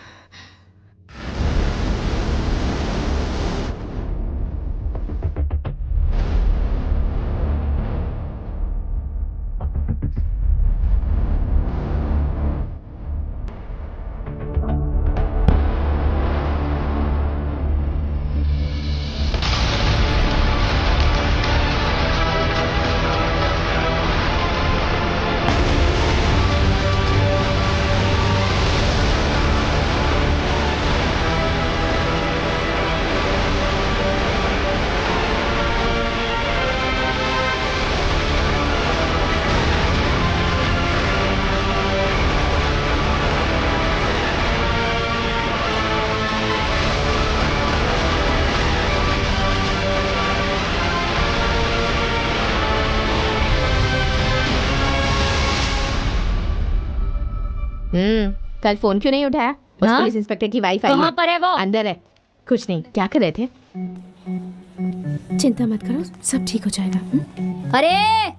कल फोन क्यों नहीं उठाया? उस हाँ? पुलिस इंस्पेक्टर की वाइफ आई कहाँ पर है वो? अंदर है। कुछ नहीं, क्या कर रहे थे? चिंता मत करो, सब ठीक हो जाएगा। अरे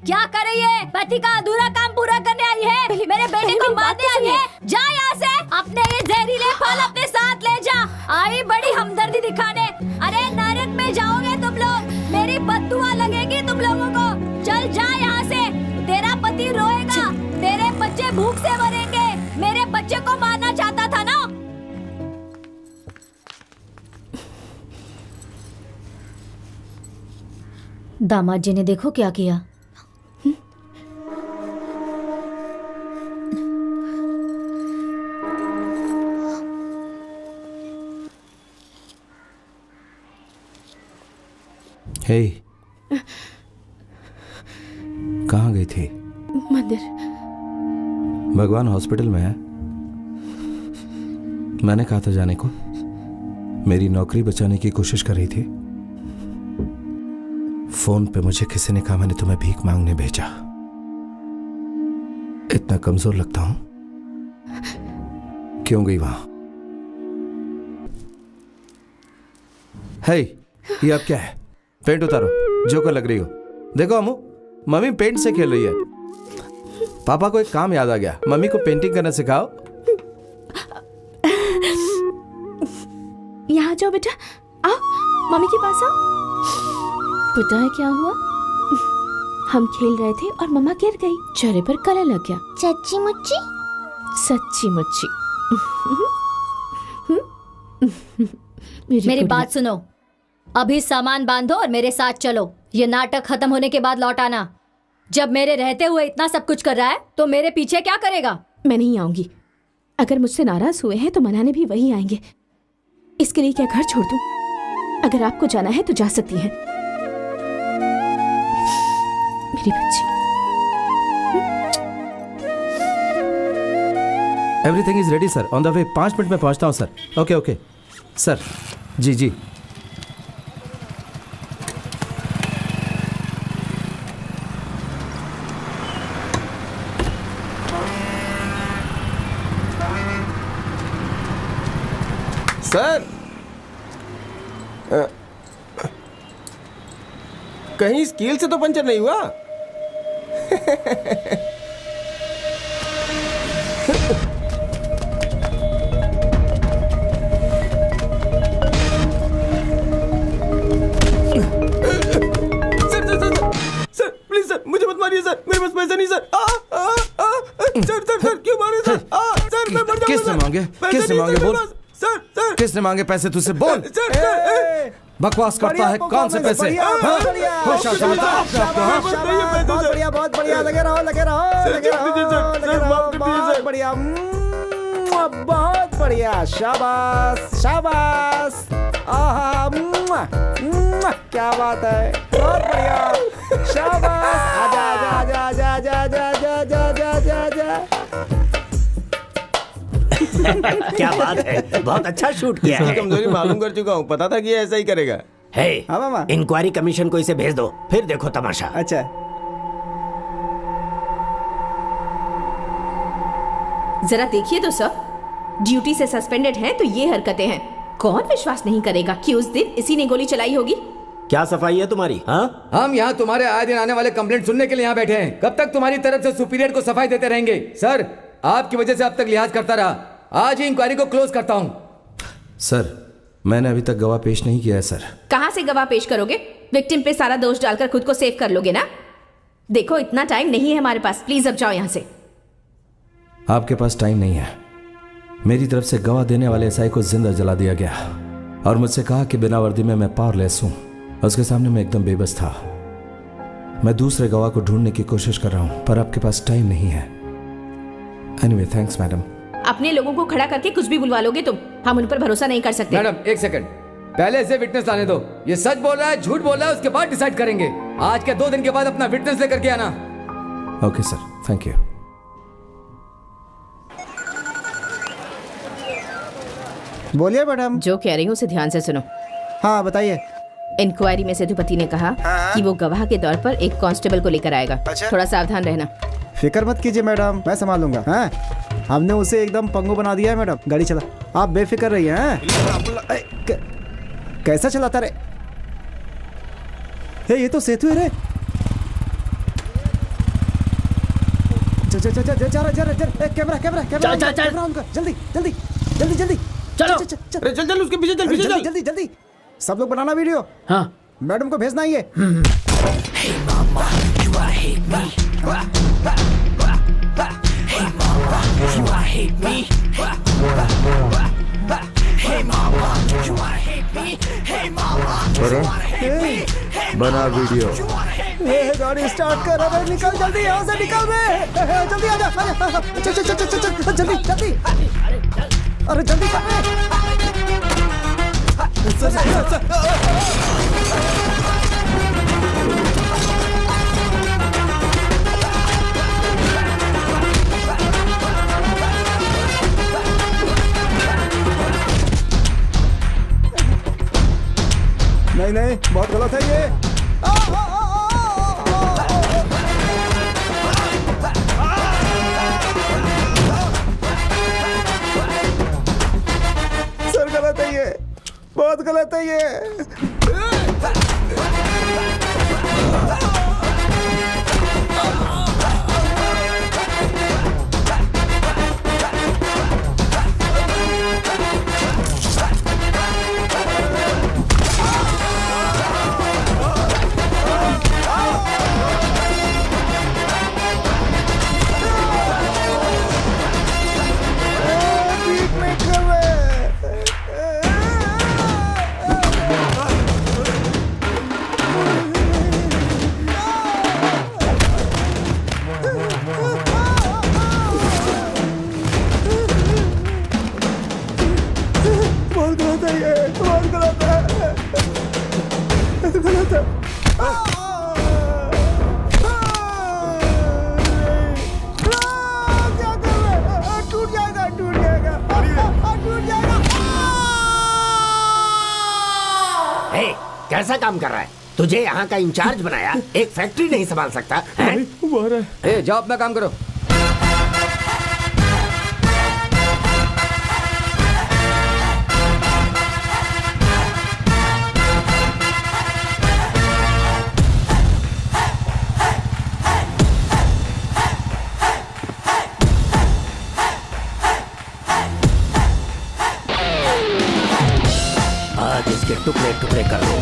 क्या कर रही है? पति का अधूरा काम पूरा करने आई है, मेरे बेटे को मारने आई है। जा यहाँ से, अपने ये जहरीले फल अपने साथ ले जा। आई बड़ी हमदर्दी दिखाने। अरे नरक में जाओगे तुम लोग, मेरी बद्दुआ लगेगी तुम लोगों को। चल जा यहाँ से, तेरा पति रोएगा, तेरे बच्चे भूख से मरेंगे। मेरे बच्चे को मारना चाहता था ना? दामाद जी ने देखो क्या किया। हे, कहाँ गई थी? मंदिर। भगवान हॉस्पिटल में है। मैंने कहा था जाने को। मेरी नौकरी बचाने की कोशिश कर रही थी। फोन पे मुझे किसी ने कहा मैंने तुम्हें भीख मांगने भेजा। इतना कमजोर लगता हूं? क्यों गई वहां? हे, ये अब क्या है? पेंट उतारो, जोकर लग रही हो। देखो अम्मू, मम्मी पेंट से खेल रही है। पापा को एक काम याद आ गया, मम्मी को पेंटिंग करना सिखाओ। यहाँ जाओ बेटा, आओ मम्मी के पास आओ। पता है क्या हुआ? हम खेल रहे थे और मम्मा गिर गई, चेहरे पर काला लग गया। सच्ची मुच्ची? सच्ची मुच्ची। मेरी बात सुनो, अभी सामान बांधो और मेरे साथ चलो। ये नाटक खत्म होने के बाद लौट आना। जब मेरे रहते हुए इतना सब कुछ कर रहा है तो मेरे पीछे क्या करेगा? मैं नहीं आऊंगी। अगर मुझसे नाराज हुए हैं तो मनाने भी वही आएंगे। इसके लिए क्या घर छोड़ दूं? अगर आपको जाना है तो जा सकती हैं। मेरी बच्ची। Everything is ready sir, on the way. 5 minute में पहुंचता हूं सर। Okay okay sir. जी जी। सर, कहीं स्कील से तो पंचर नहीं हुआ? सर प्लीज सर, मुझे मत मारिए सर, मेरे पास पैसा नहीं सर। सर क्यों मारे सर? सर मैं मर जाऊंगा। किसने मांगे? किसने मांगे? बोल सर। किसने मांगे पैसे? तुझसे बोल। बकवास करता है, कौन से पैसे? बहुत बढ़िया, लगे रहो। बहुत बढ़िया, बहुत बढ़िया। शाबाश। आहा, क्या बात है, बहुत बढ़िया। शाबाश। आजा। क्या बात है, बहुत अच्छा शूट किया है। कमजोरी मालूम कर चुका हूँ, पता था कि ये ऐसा ही करेगा। हे हाँ मामा। इंक्वायरी कमीशन को इसे भेज दो, फिर देखो तमाशा। अच्छा। जरा देखिए तो सर, ड्यूटी से सस्पेंडेड हैं तो ये हरकतें हैं। कौन विश्वास नहीं करेगा कि उस दिन इसी ने गोली चलाई होगी। क्या सफाई है तुम्हारी? हाँ, हम यहाँ तुम्हारे आए दिन आने वाले कंप्लेंट सुनने के लिए यहाँ बैठे हैं। कब तक तुम्हारी तरफ से सुपीरियर को सफाई देते रहेंगे? सर, आपकी वजह से अब तक लिहाज करता रहा, आज ही इंक्वायरी को क्लोज करता हूँ। सर, मैंने अभी तक गवाह पेश नहीं किया है सर। कहाँ से गवाह पेश करोगे? विक्टिम पे सारा दोष डालकर खुद को सेव कर लोगे ना? देखो इतना टाइम नहीं है हमारे पास, प्लीज अब जाओ यहाँ से। आपके पास टाइम नहीं है। मेरी तरफ से गवाह देने वाले एसआई को जिंदा जला दिया गया और मुझसे कहा कि बिना वर्दी में मैं पावरलेस हूं। उसके सामने मैं एकदम बेबस था। मैं दूसरे गवाह को ढूंढने की कोशिश कर रहा हूं, पर आपके पास टाइम नहीं है। Anyway, thanks madam. अपने लोगों को खड़ा करके कुछ भी बुलवा लोगे तुम, हम उन पर भरोसा नहीं कर सकते। मैडम एक सेकंड, पहले इसे विटनेस लाने दो। ये सच बोल रहा है झूठ बोल रहा है, उसके बाद डिसाइड करेंगे। आज के 2 दिन के बाद अपना विटनेस लेकर के आना। Okay sir, thank you. बोलिए मैडम। जो कह रही हूँ उसे ध्यान से सुनो। हाँ बताइए। इंक्वायरी में सेतुपति ने कहा कि वो गवाह के तौर पर एक कांस्टेबल को लेकर आएगा। अच्छा। थोड़ा सावधान रहना। फिक्र मत कीजिए मैडम, मैं संभाल लूंगा। हाँ, हमने उसे एकदम पंगु बना दिया है मैडम। गाड़ी चला, आप बेफिक्र रहिए। हैं कैसा चलाता रे? हे, ये तो सेतु है रे। कैमरा कैमरा कैमरा कैमरा उनका, जल्दी जल्दी जल्दी जल्दी चलो। अरे चल चल, उसके पीछे चल, पीछे चल। जल्दी जल्दी, सब लोग बनाना वीडियो। हाँ, मैडम को भेजना ही है। बना वीडियो। गाड़ी स्टार्ट कर, अरे निकल जल्दी यहाँ से, निकल बे, जल्दी आजा, चल चल चल चल, जल्दी जल्दी, अरे जल्दी कर। नहीं नहीं, बहुत गलत है ये। सर गलत है ये, बहुत गलत है ये। कैसा काम कर रहा है? तुझे यहाँ का इंचार्ज बनाया, एक फैक्ट्री नहीं संभाल सकता है? जाओ अपना काम करो। आज इसके टुकड़े टुकड़े कर दो।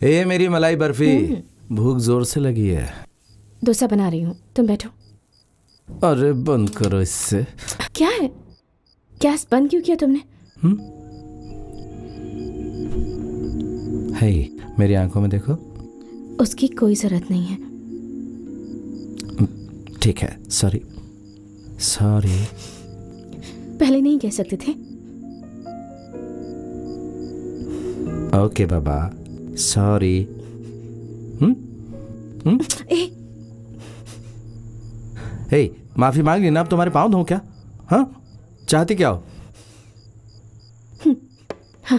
ए मेरी मलाई बर्फी, भूख जोर से लगी है। डोसा बना रही हूँ, तुम बैठो। अरे बंद करो इससे। क्या है? गैस बंद क्यों किया तुमने? हे, मेरी आंखों में देखो। उसकी कोई जरूरत नहीं है। ठीक है, सॉरी सॉरी। पहले नहीं कह सकते थे? ओके बाबा, सॉरी। हे, माफी मांग ली ना, अब तुम्हारे पाँव धोऊं क्या? हाँ, चाहती क्या हो? हाँ,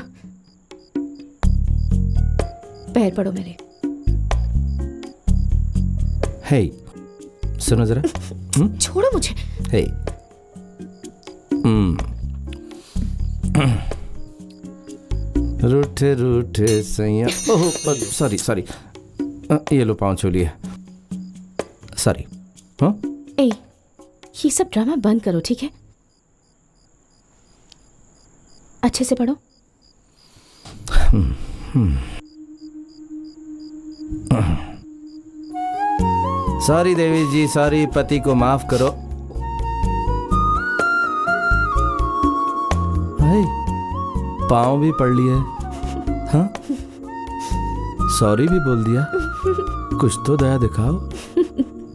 पैर पड़ो मेरे। हे, सुनो जरा। छोड़ो मुझे। हे, रूठे रूठे सैया। ओह सॉरी सॉरी, ये लो पाँव छू लिए, सॉरी। हाँ, ए, ये सब ड्रामा बंद करो, ठीक है? अच्छे से पढ़ो। सॉरी देवी जी, सॉरी, पति को माफ करो। हाय, पाँव भी पढ़ लिए। हाँ, सॉरी भी बोल दिया। कुछ तो दया दिखाओ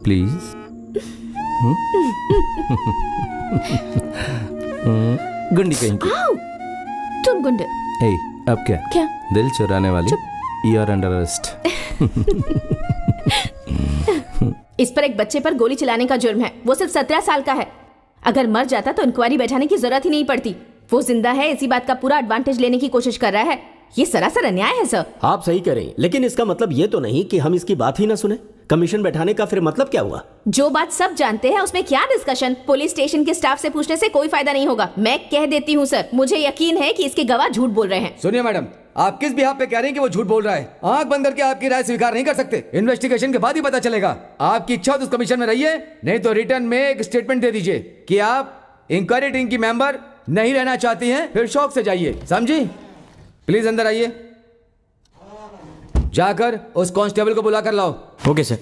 प्लीज। गुंडी कहीं की। तुम गुंडे। ए, अब क्या? क्या? दिल चुराने वाली। You are under arrest. इस पर एक बच्चे पर गोली चलाने का जुर्म है। वो सिर्फ 17 साल का है। अगर मर जाता तो इंक्वायरी बैठाने की जरूरत ही नहीं पड़ती। वो जिंदा है, इसी बात का पूरा एडवांटेज लेने की कोशिश कर रहा है। ये सरासर अन्याय है सर। आप सही करें, लेकिन इसका मतलब ये तो नहीं कि हम इसकी बात ही ना सुने। कमीशन बैठाने का फिर मतलब क्या हुआ? जो बात सब जानते हैं उसमें क्या डिस्कशन? पुलिस स्टेशन के स्टाफ से पूछने से कोई फायदा नहीं होगा। मैं कह देती हूँ सर, मुझे यकीन है कि इसके गवाह झूठ बोल रहे हैं। सुनिए मैडम, आप किस बिहाफ पे कह रहे हैं कि वो झूठ बोल रहा है? आंख बंद करके आपकी राय स्वीकार नहीं कर सकते। इन्वेस्टिगेशन के बाद ही पता चलेगा। आपकी इच्छा हो तो उस कमीशन में रहिए, नहीं तो रिटर्न में एक स्टेटमेंट दे दीजिए कि आप इंक्वायरी टीम की मेंबर नहीं रहना चाहती हैं, फिर शौक से जाइए। समझी? प्लीज अंदर आइए। जाकर उस कांस्टेबल को बुला कर लाओ। Okay sir.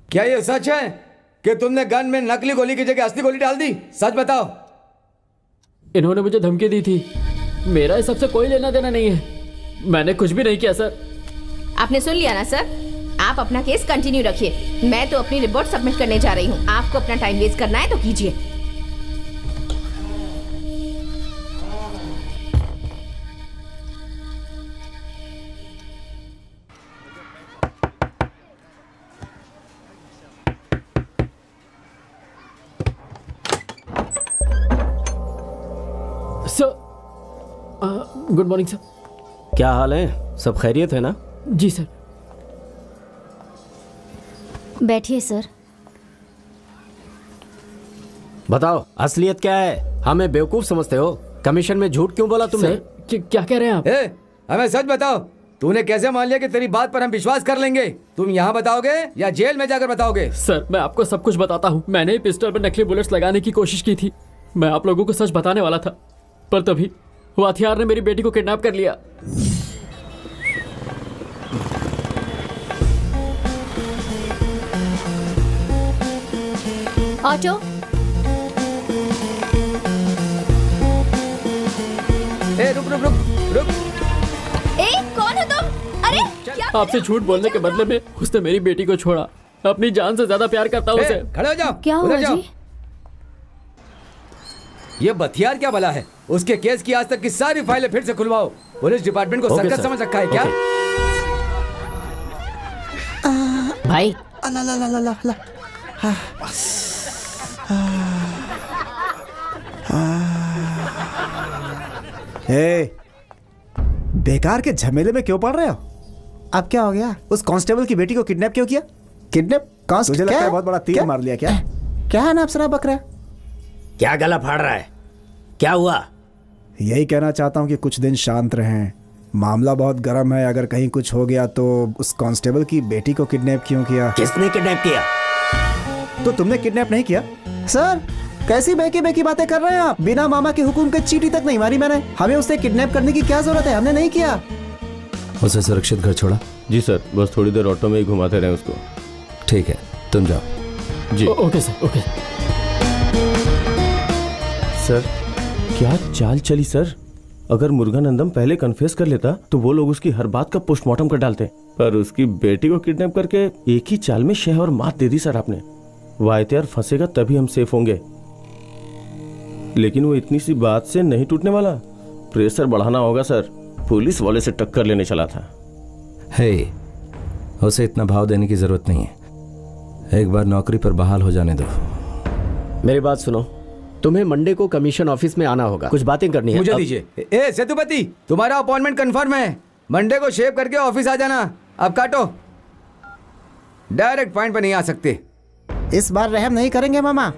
क्या ये सच है कि तुमने गन में नकली गोली की जगह असली गोली डाल दी? सच बताओ। इन्होंने मुझे धमकी दी थी। मेरा इस सबसे कोई लेना देना नहीं है। मैंने कुछ भी नहीं किया सर। आपने सुन लिया ना सर? आप अपना केस कंटिन्यू रखिए। मैं तो अपनी रिपोर्ट सबमिट करने जा रही हूँ। आपको अपना टाइम वेस्ट करना है तो कीजिए। Good morning sir. क्या हाल है? सब खैरियत है ना? जी सर। बैठिए सर। बताओ, असलियत क्या है? हमें बेवकूफ समझते हो? कमीशन में झूठ क्यों बोला तुमने? क्या कह रहे हैं आप? हमें सच बताओ। तूने कैसे मान लिया कि तेरी बात पर हम विश्वास कर लेंगे? तुम यहाँ बताओगे या जेल में जाकर बताओगे? सर, मैं आपको सब कुछ बताता हूँ। मैंने ही पिस्टल पर नकली बुलेट्स लगाने की कोशिश की थी। मैं आप लोगों को सच बताने वाला था, पर तभी वो हथियार ने मेरी बेटी को किडनैप कर लिया। ऑटो। रुक रुक रुक रुक। कौन हो तुम? अरे आपसे झूठ बोलने के बदले में उसने मेरी बेटी को छोड़ा। अपनी जान से ज्यादा प्यार करता हूँ उसे। खड़े हो जाओ। क्या हुआ जी? ये बथियार क्या भला है? उसके केस की आज तक की सारी फाइलें फिर से खुलवाओ। पुलिस डिपार्टमेंट को सर्कस समझ रखा है क्या? भाई बेकार के झमेले में क्यों पड़ रहे हो? अब क्या हो गया? उस कांस्टेबल की बेटी को किडनैप क्यों किया? किडनैप? तुझे लगता है बहुत बड़ा तीर मार लिया क्या? क्या है ना अफसरा बकरा? क्या गला फाड़ रहा है? क्या हुआ? यही कहना चाहता हूँ कि कुछ दिन शांत रहें। मामला बहुत गर्म है। अगर कहीं कुछ हो गया तो उस कांस्टेबल की बेटी को किडनैप क्यों किया? किसने किडनैप किया? तो तुमने किडनैप नहीं किया? सर कैसी बहकी बहकी बातें कर रहे हैं आप? बिना मामा के हुक्म के चींटी तक नहीं मारी मैंने। हमें उसे किडनैप करने की क्या जरूरत है? हमने नहीं किया। उसे सुरक्षित घर छोड़ा? जी सर, बस थोड़ी देर ऑटो में ही घुमाते रहे उसको। ठीक है, तुम जाओ। जी ओके सर, ओके। सर क्या चाल चली सर। अगर मुरुगनंदम पहले कन्फेस कर लेता तो वो लोग उसकी हर बात का पोस्टमार्टम कर डालते, पर उसकी बेटी को किडनैप करके एक ही चाल में शह और मात दे दी सर आपने। वायतीआर फंसेगा तभी हम सेफ होंगे, लेकिन वो इतनी सी बात से नहीं टूटने वाला। प्रेशर बढ़ाना होगा सर। पुलिस वाले से टक्कर लेने चला था। हे, उसे इतना भाव देने की जरूरत नहीं है। एक बार नौकरी पर बहाल हो जाने दो। मेरी बात सुनो, तुम्हें मंडे को कमीशन ऑफिस में आना होगा, कुछ बातें करनी है। मुझे दीजिए। ए सेतुपति, तुम्हारा अपॉइंटमेंट कंफर्म है। मंडे को शेव करके ऑफिस आ जाना। अब काटो, डायरेक्ट पॉइंट पर नहीं आ सकते। इस बार रहम नहीं करेंगे मामा।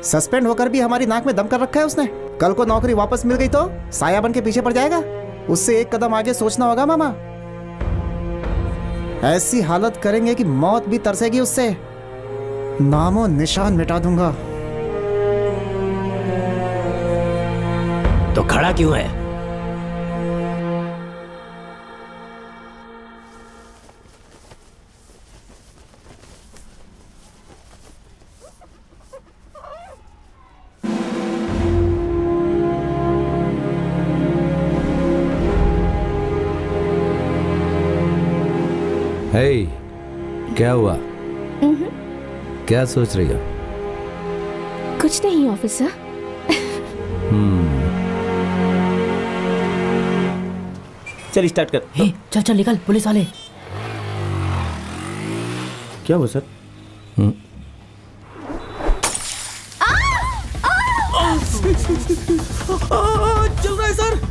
सस्पेंड होकर भी हमारी नाक में दम कर रखा है उसने। कल को नौकरी वापस मिल गई तो साया बन के पीछे पड़ जाएगा। उससे एक कदम आगे सोचना होगा मामा। ऐसी हालत करेंगे कि मौत भी तरसेगी उससे। नामो निशान मिटा दूंगा। तो खड़ा क्यों है? हे, क्या हुआ? क्या सोच रही हो? कुछ नहीं ऑफिसर। चल स्टार्ट कर। चल चल निकल, पुलिस वाले। क्या हुआ सर? चल रहा है सर।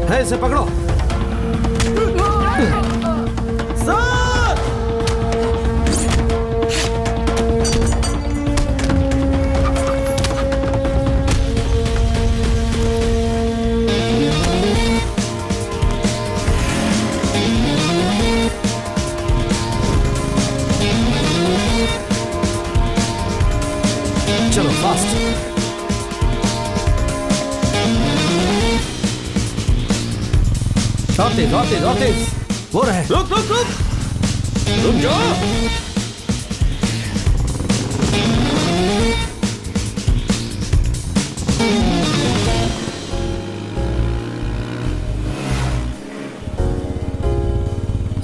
है, इसे पकड़ो। चलो फास्ट। और तेज, और तेज, और तेज। वो रहे। रुक रुक रुक रुक जाओ।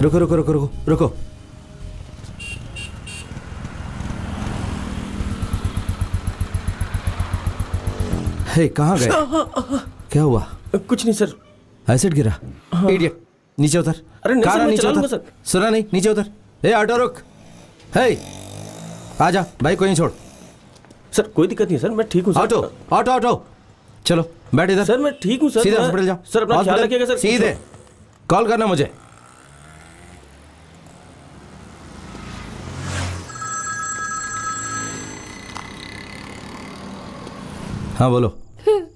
रुको रुको रुको रुको रुको। हे, कहाँ गए? क्या हुआ? कुछ नहीं सर। एसिड गिरा? इडियट, नीचे उतर। अरे नहीं सर, मैं नीचे चला लूंगा उतर। सर। सुना नहीं? नीचे उतर। हे ऑटो रुक। हे, आजा, भाई को नहीं छोड़। सर कोई दिक्कत नहीं सर, मैं ठीक हूँ सर। ऑटो ऑटो ऑटो, चलो बैठ इधर। सर मैं ठीक हूँ सर। सीधे मैं- हॉस्पिटल जाओ। सर अपना ख्याल हॉस्पिटल, रखिएगा सर। सीधे कॉल करना मुझे। हाँ बोलो।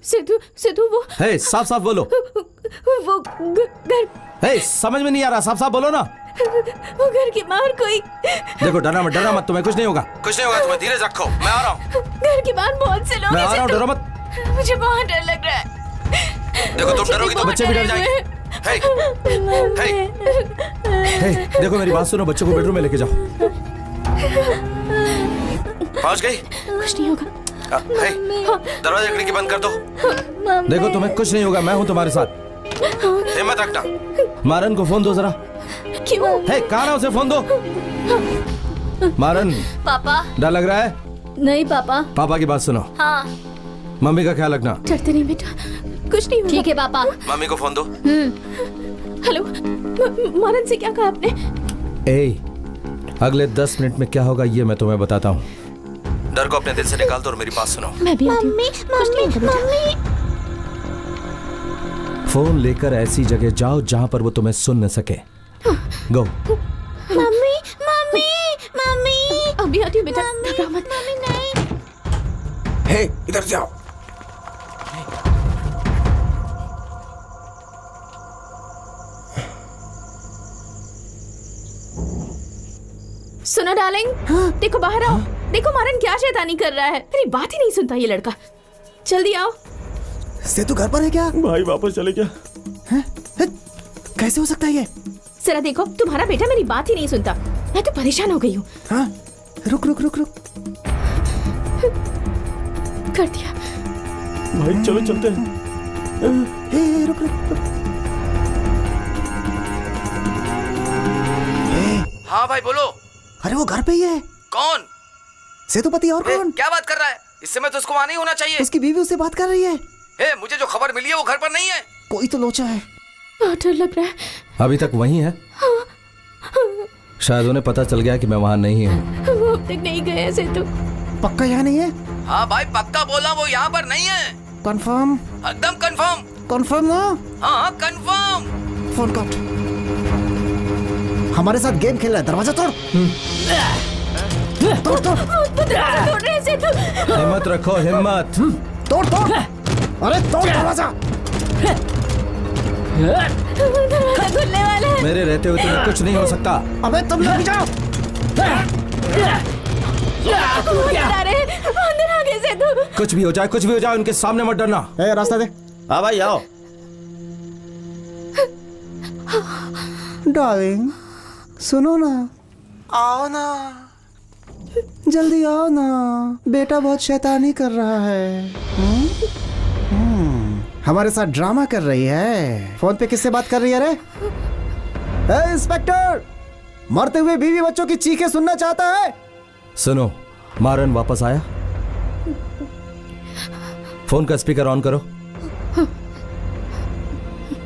सिद्धू सिद्धू वो हे, साफ साफ बोलो। वो घर हे, समझ में नहीं आ रहा, साफ साफ बोलो ना। वो घर के बाहर कोई देखो, डरना मत, डरना मत, तुम्हें कुछ नहीं होगा, कुछ नहीं होगा, तुम्हें धीरज रखो। मैं आ रहा हूँ, घर के बाहर बहुत से लोग मैं हैं, आ रहा हूँ, सिद्धू। डरो मत। मुझे बहुत डर लग रहा है। देखो, तुम डरोगी तो बच्चे भी डर जाएंगे। हे, हे, देखो मेरी बात सुनो, बच्चों को बेडरूम में लेके जाओ। पहुंच गई? कुछ नहीं होगा। हे, दरवाजा खिड़की बंद कर दो। देखो, तुम्हें कुछ नहीं होगा, मैं हूँ तुम्हारे साथ। हिम्मत रखना। मारन को फोन दो जरा। क्यों? हे, कहाँ है, उसे फोन दो। मारन, पापा। डर लग रहा है? नहीं पापा। पापा की बात सुनो। हाँ। मम्मी का ख्याल रखना। डरते नहीं बेटा, कुछ नहीं होगा। ठीक है पापा। मम्मी को फोन दो। हेलो, मारन से क्या कहा आपने? ए, अगले 10 मिनट में क्या होगा ये मैं तुम्हें बताता हूँ। डर को अपने दिल से निकाल दो और मेरी बात सुनो। मैं भी आती हूँ। मम्मी। फोन लेकर ऐसी जगह जाओ जहां पर वो तुम्हें सुन न सके। गो। Mummy mummy mummy. अभी आती हूँ बेटा, घबरा मत। मम्मी नहीं। हे, इधर से आओ। सुनो डार्लिंग, देखो बाहर आओ। देखो मारन क्या शैतानी कर रहा है, मेरी बात ही नहीं सुनता ये लड़का। जल्दी आओ। सेतु घर पर है क्या? भाई वापस चले क्या? कैसे हो सकता है ये? जरा देखो, तुम्हारा बेटा मेरी बात ही नहीं सुनता। मैं तो परेशान हो गई हूँ। हाँ, रुक रुक रुक रुक। कर दिया। भाई चलो चलते हैं। रुक रुक। हाँ भाई बोलो। अरे वो घर पे ही है। कौन? सेतुपति। और कौन? क्या बात कर रहा है? इस समय तो उसको वहाँ नहीं होना चाहिए। उसकी बीवी उससे बात कर रही है। मुझे जो खबर मिली है वो घर पर नहीं है। कोई तो लोचा है। डर लग रहा है। अभी तक वहीं है? शायद उन्हें पता चल गया कि मैं वहाँ नहीं हूँ। वो अब तक नहीं गए सेतु। पक्का यहाँ नहीं है? हाँ भाई पक्का बोला, वो यहाँ पर नहीं है। कंफर्म? एकदम कंफर्म। कंफर्म ना? हाँ कंफर्म। Phone cut. हमारे साथ गेम खेल रहा है। दरवाजा तोड़। तोड़ तोड़। दरवाजा तोड़ रहे हैं सेतु। हिम्मत रखो, हिम्मत। तोड़ तोड़। अरे तोड़ दरवाजा। दरवाजा खुलने वाला है। मेरे रहते हुए तुम्हें कुछ नहीं हो सकता। अबे तुम लोग जाओ। अंदर आ गए सेतु। कुछ भी हो जाए, कुछ भी हो जाए, उनके सामने मत डरना। रास्ता दे। हाँ भाई आओ। डार्लिंग सुनो ना, आओ ना, जल्दी आओ ना। बेटा बहुत शैतानी कर रहा है। हमारे साथ ड्रामा कर रही है। फोन पे किससे बात कर रही है रे? इंस्पेक्टर, मरते हुए बीवी बच्चों की चीखें सुनना चाहता है। सुनो, मारन वापस आया? फोन का स्पीकर ऑन करो।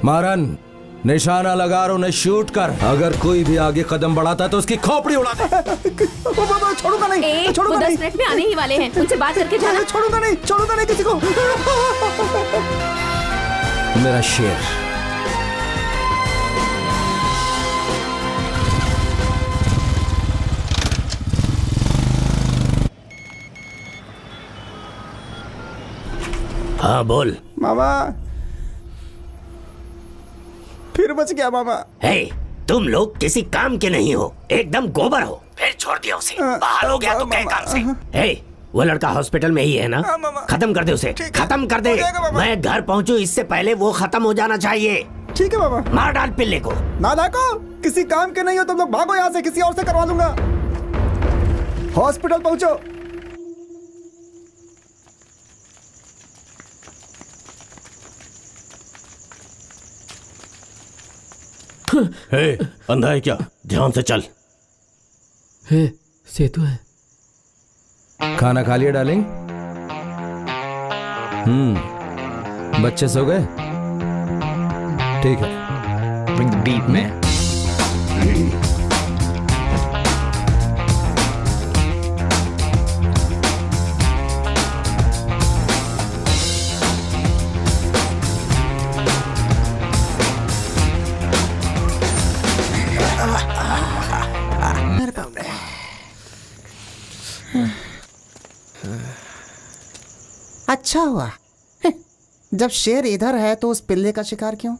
मारन, निशाना लगा और उन्हें शूट कर। अगर कोई भी आगे कदम बढ़ाता है तो उसकी खोपड़ी उड़ा दे। छोड़ूंगा नहीं, छोड़ूंगा नहीं। 10 मिनट में आने ही वाले हैं, उनसे बात करके जाना। छोड़ूंगा नहीं किसी को। मेरा शेर। हाँ बोल। मामा फिर बच गया मामा। हे, तुम लोग किसी काम के नहीं हो, एकदम गोबर हो। फिर छोड़ दिया उसे, बाहर हो गया तो क्या काम से? हे, वो लड़का हॉस्पिटल में ही है ना? खत्म कर दे उसे, खत्म कर दे। मैं घर पहुंचूं इससे पहले वो खत्म हो जाना चाहिए। ठीक है मामा। मार डाल पिल्ले को। ना देखो, किसी काम के नहीं हो तुम लोग, भागो यहाँ से, किसी और से करवा लूंगा। हॉस्पिटल पहुंचो। हे, अंधा है क्या? ध्यान से चल। हे, सेतु है। खाना खा लिया डार्लिंग? बच्चे सो गए? ठीक है। Bring the beat, man. अच्छा हुआ जब शेर इधर है तो उस पिल्ले का शिकार क्यों?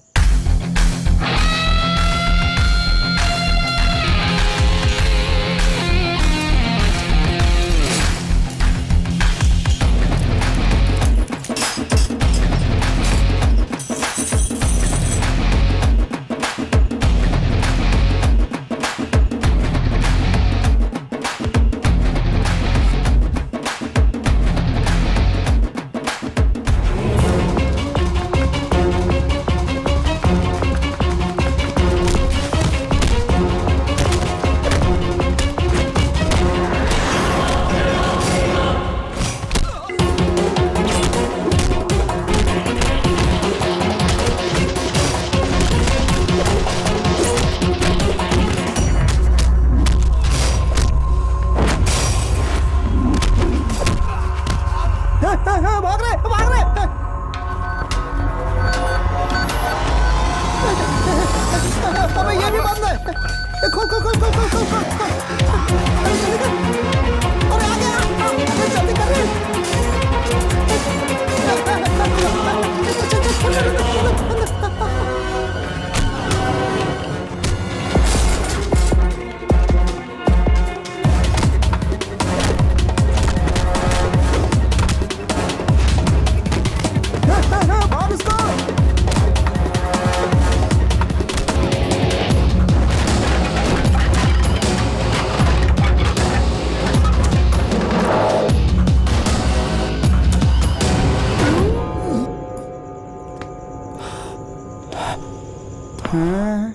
हाँ?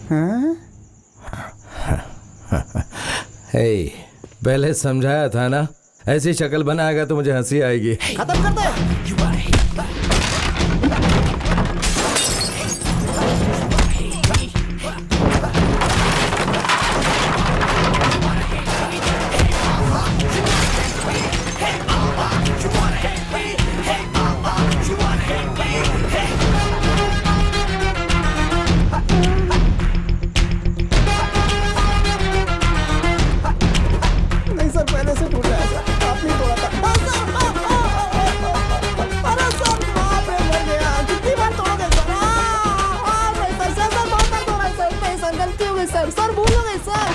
हाँ? हे, पहले समझाया था ना, ऐसी शक्ल बनाएगा तो मुझे हंसी आएगी। खत्म कर दे। नहीं सर, पहले से टूटा है सर, आपने तोड़ा था। अरे सर, बाप रे, मर गया। कितनी बार तोड़ोगे सर? सर बहुत दर्द हो रहा है सर। नहीं सर, गलती हो गई सर। सर भूल हो गई सर।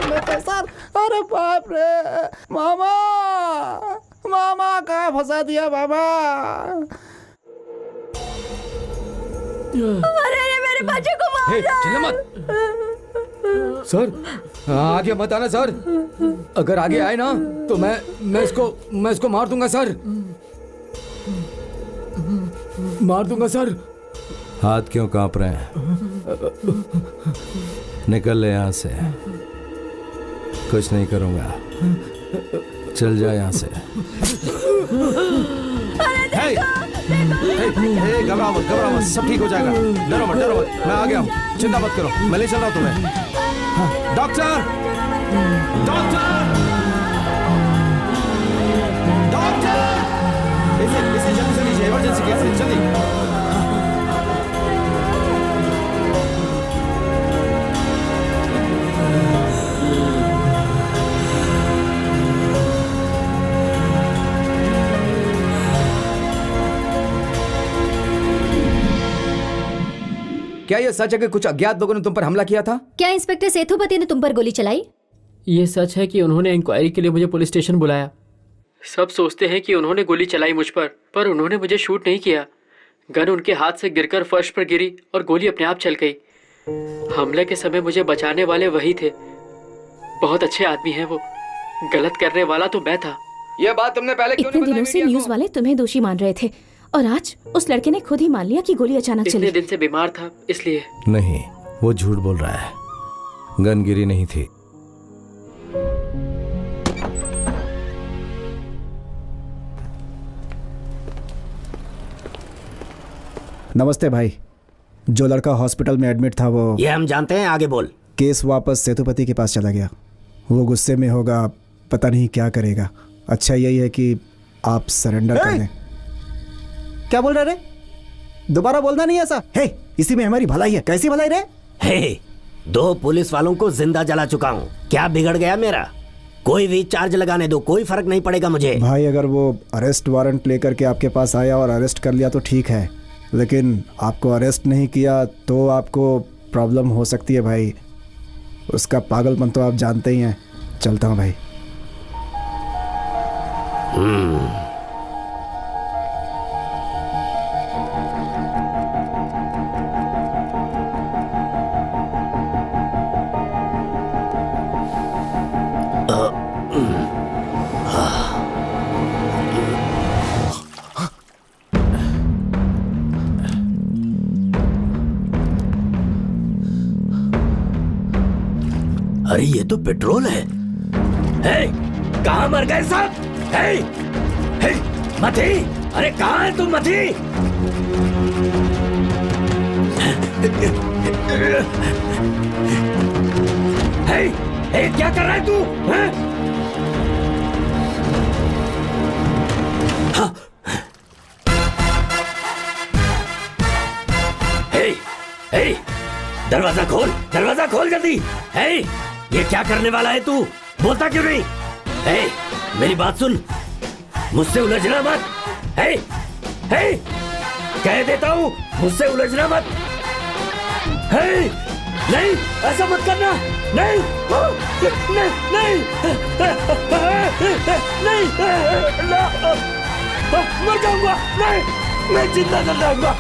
मैं तो सर, अरे बाप रे, मामा कहाँ फंसा दिया मामा? अरे ये मेरे बच्चे को मार रहा है। चिल्ला मत सर, आगे मत आना सर। अगर आगे आए ना तो मैं इसको मार दूंगा सर, मार दूंगा सर। हाथ क्यों कांप रहे हैं? निकल ले यहाँ से। कुछ नहीं करूंगा, चल जा यहाँ से। घबराओ मत, सब ठीक हो जाएगा। डरो मत, मैं आ गया हूँ, चिंता मत करो, मैं ले चल रहा हूँ तुम्हें। डॉक्टर, इसे जल्दी से लीजिए, इमरजेंसी केस है, जल्दी। क्या यह सच है कि कुछ अज्ञात लोगों ने तुम पर हमला किया था? क्या इंस्पेक्टर सेतुपति ने तुम पर गोली चलाई? ये सच है कि उन्होंने इंक्वायरी के लिए मुझे पुलिस स्टेशन बुलाया। सब सोचते हैं कि उन्होंने गोली चलाई मुझ पर उन्होंने मुझे शूट नहीं किया। गन उनके हाथ से गिरकर फर्श पर गिरी और गोली अपने आप चल गई। हमले के समय मुझे बचाने वाले वही थे। बहुत अच्छे आदमी हैं वो, गलत करने वाला तो मैं था। यह बात तुमने पहले क्यों इतने नहीं दिनों से न्यूज वाले तुम्हें दोषी मान रहे थे और आज उस लड़के ने खुद ही मान लिया कि गोली अचानक चली। इतने दिन से बीमार था इसलिए। नहीं, वो झूठ बोल रहा है, गन गिरी नहीं थी। नमस्ते भाई। जो लड़का हॉस्पिटल में एडमिट था वो, ये हम जानते हैं, आगे बोल। केस वापस सेतुपति के पास चला गया। वो गुस्से में होगा, पता नहीं क्या करेगा। अच्छा यही है कि आप सरेंडर कर दें। क्या बोल रहे रे? दोबारा बोलना नहीं ऐसा। हे, इसी में हमारी भलाई है। कैसी भलाई रे? हे, 2 पुलिस वालों को जिंदा जला चुका हूँ, क्या बिगड़ गया मेरा? कोई भी चार्ज लगाने दो, कोई फर्क नहीं पड़ेगा मुझे। भाई अगर वो अरेस्ट वारंट लेकर के आपके पास आया और अरेस्ट कर लिया तो ठीक है, लेकिन आपको अरेस्ट नहीं किया तो आपको प्रॉब्लम हो सकती है भाई। उसका पागलपन तो आप जानते ही हैं। चलता हूँ भाई। अरे ये तो पेट्रोल है। हे, कहाँ मर गए सब? हे, हे, मथी, अरे कहाँ है तुम मथी? हे, हे, क्या कर रहा है तू? हैं? हाँ। हे, हे, दरवाजा खोल जल्दी। हे, ये क्या करने वाला है तू? बोलता क्यों नहीं? हे, मेरी बात सुन, मुझसे उलझना मत। हे, हे, कह देता हूँ, मुझसे उलझना मत। हे, नहीं, ऐसा मत करना। नहीं, नहीं, नहीं, नहीं, मर जाऊंगा। नहीं, मैं जिंदा कर जाऊंगा।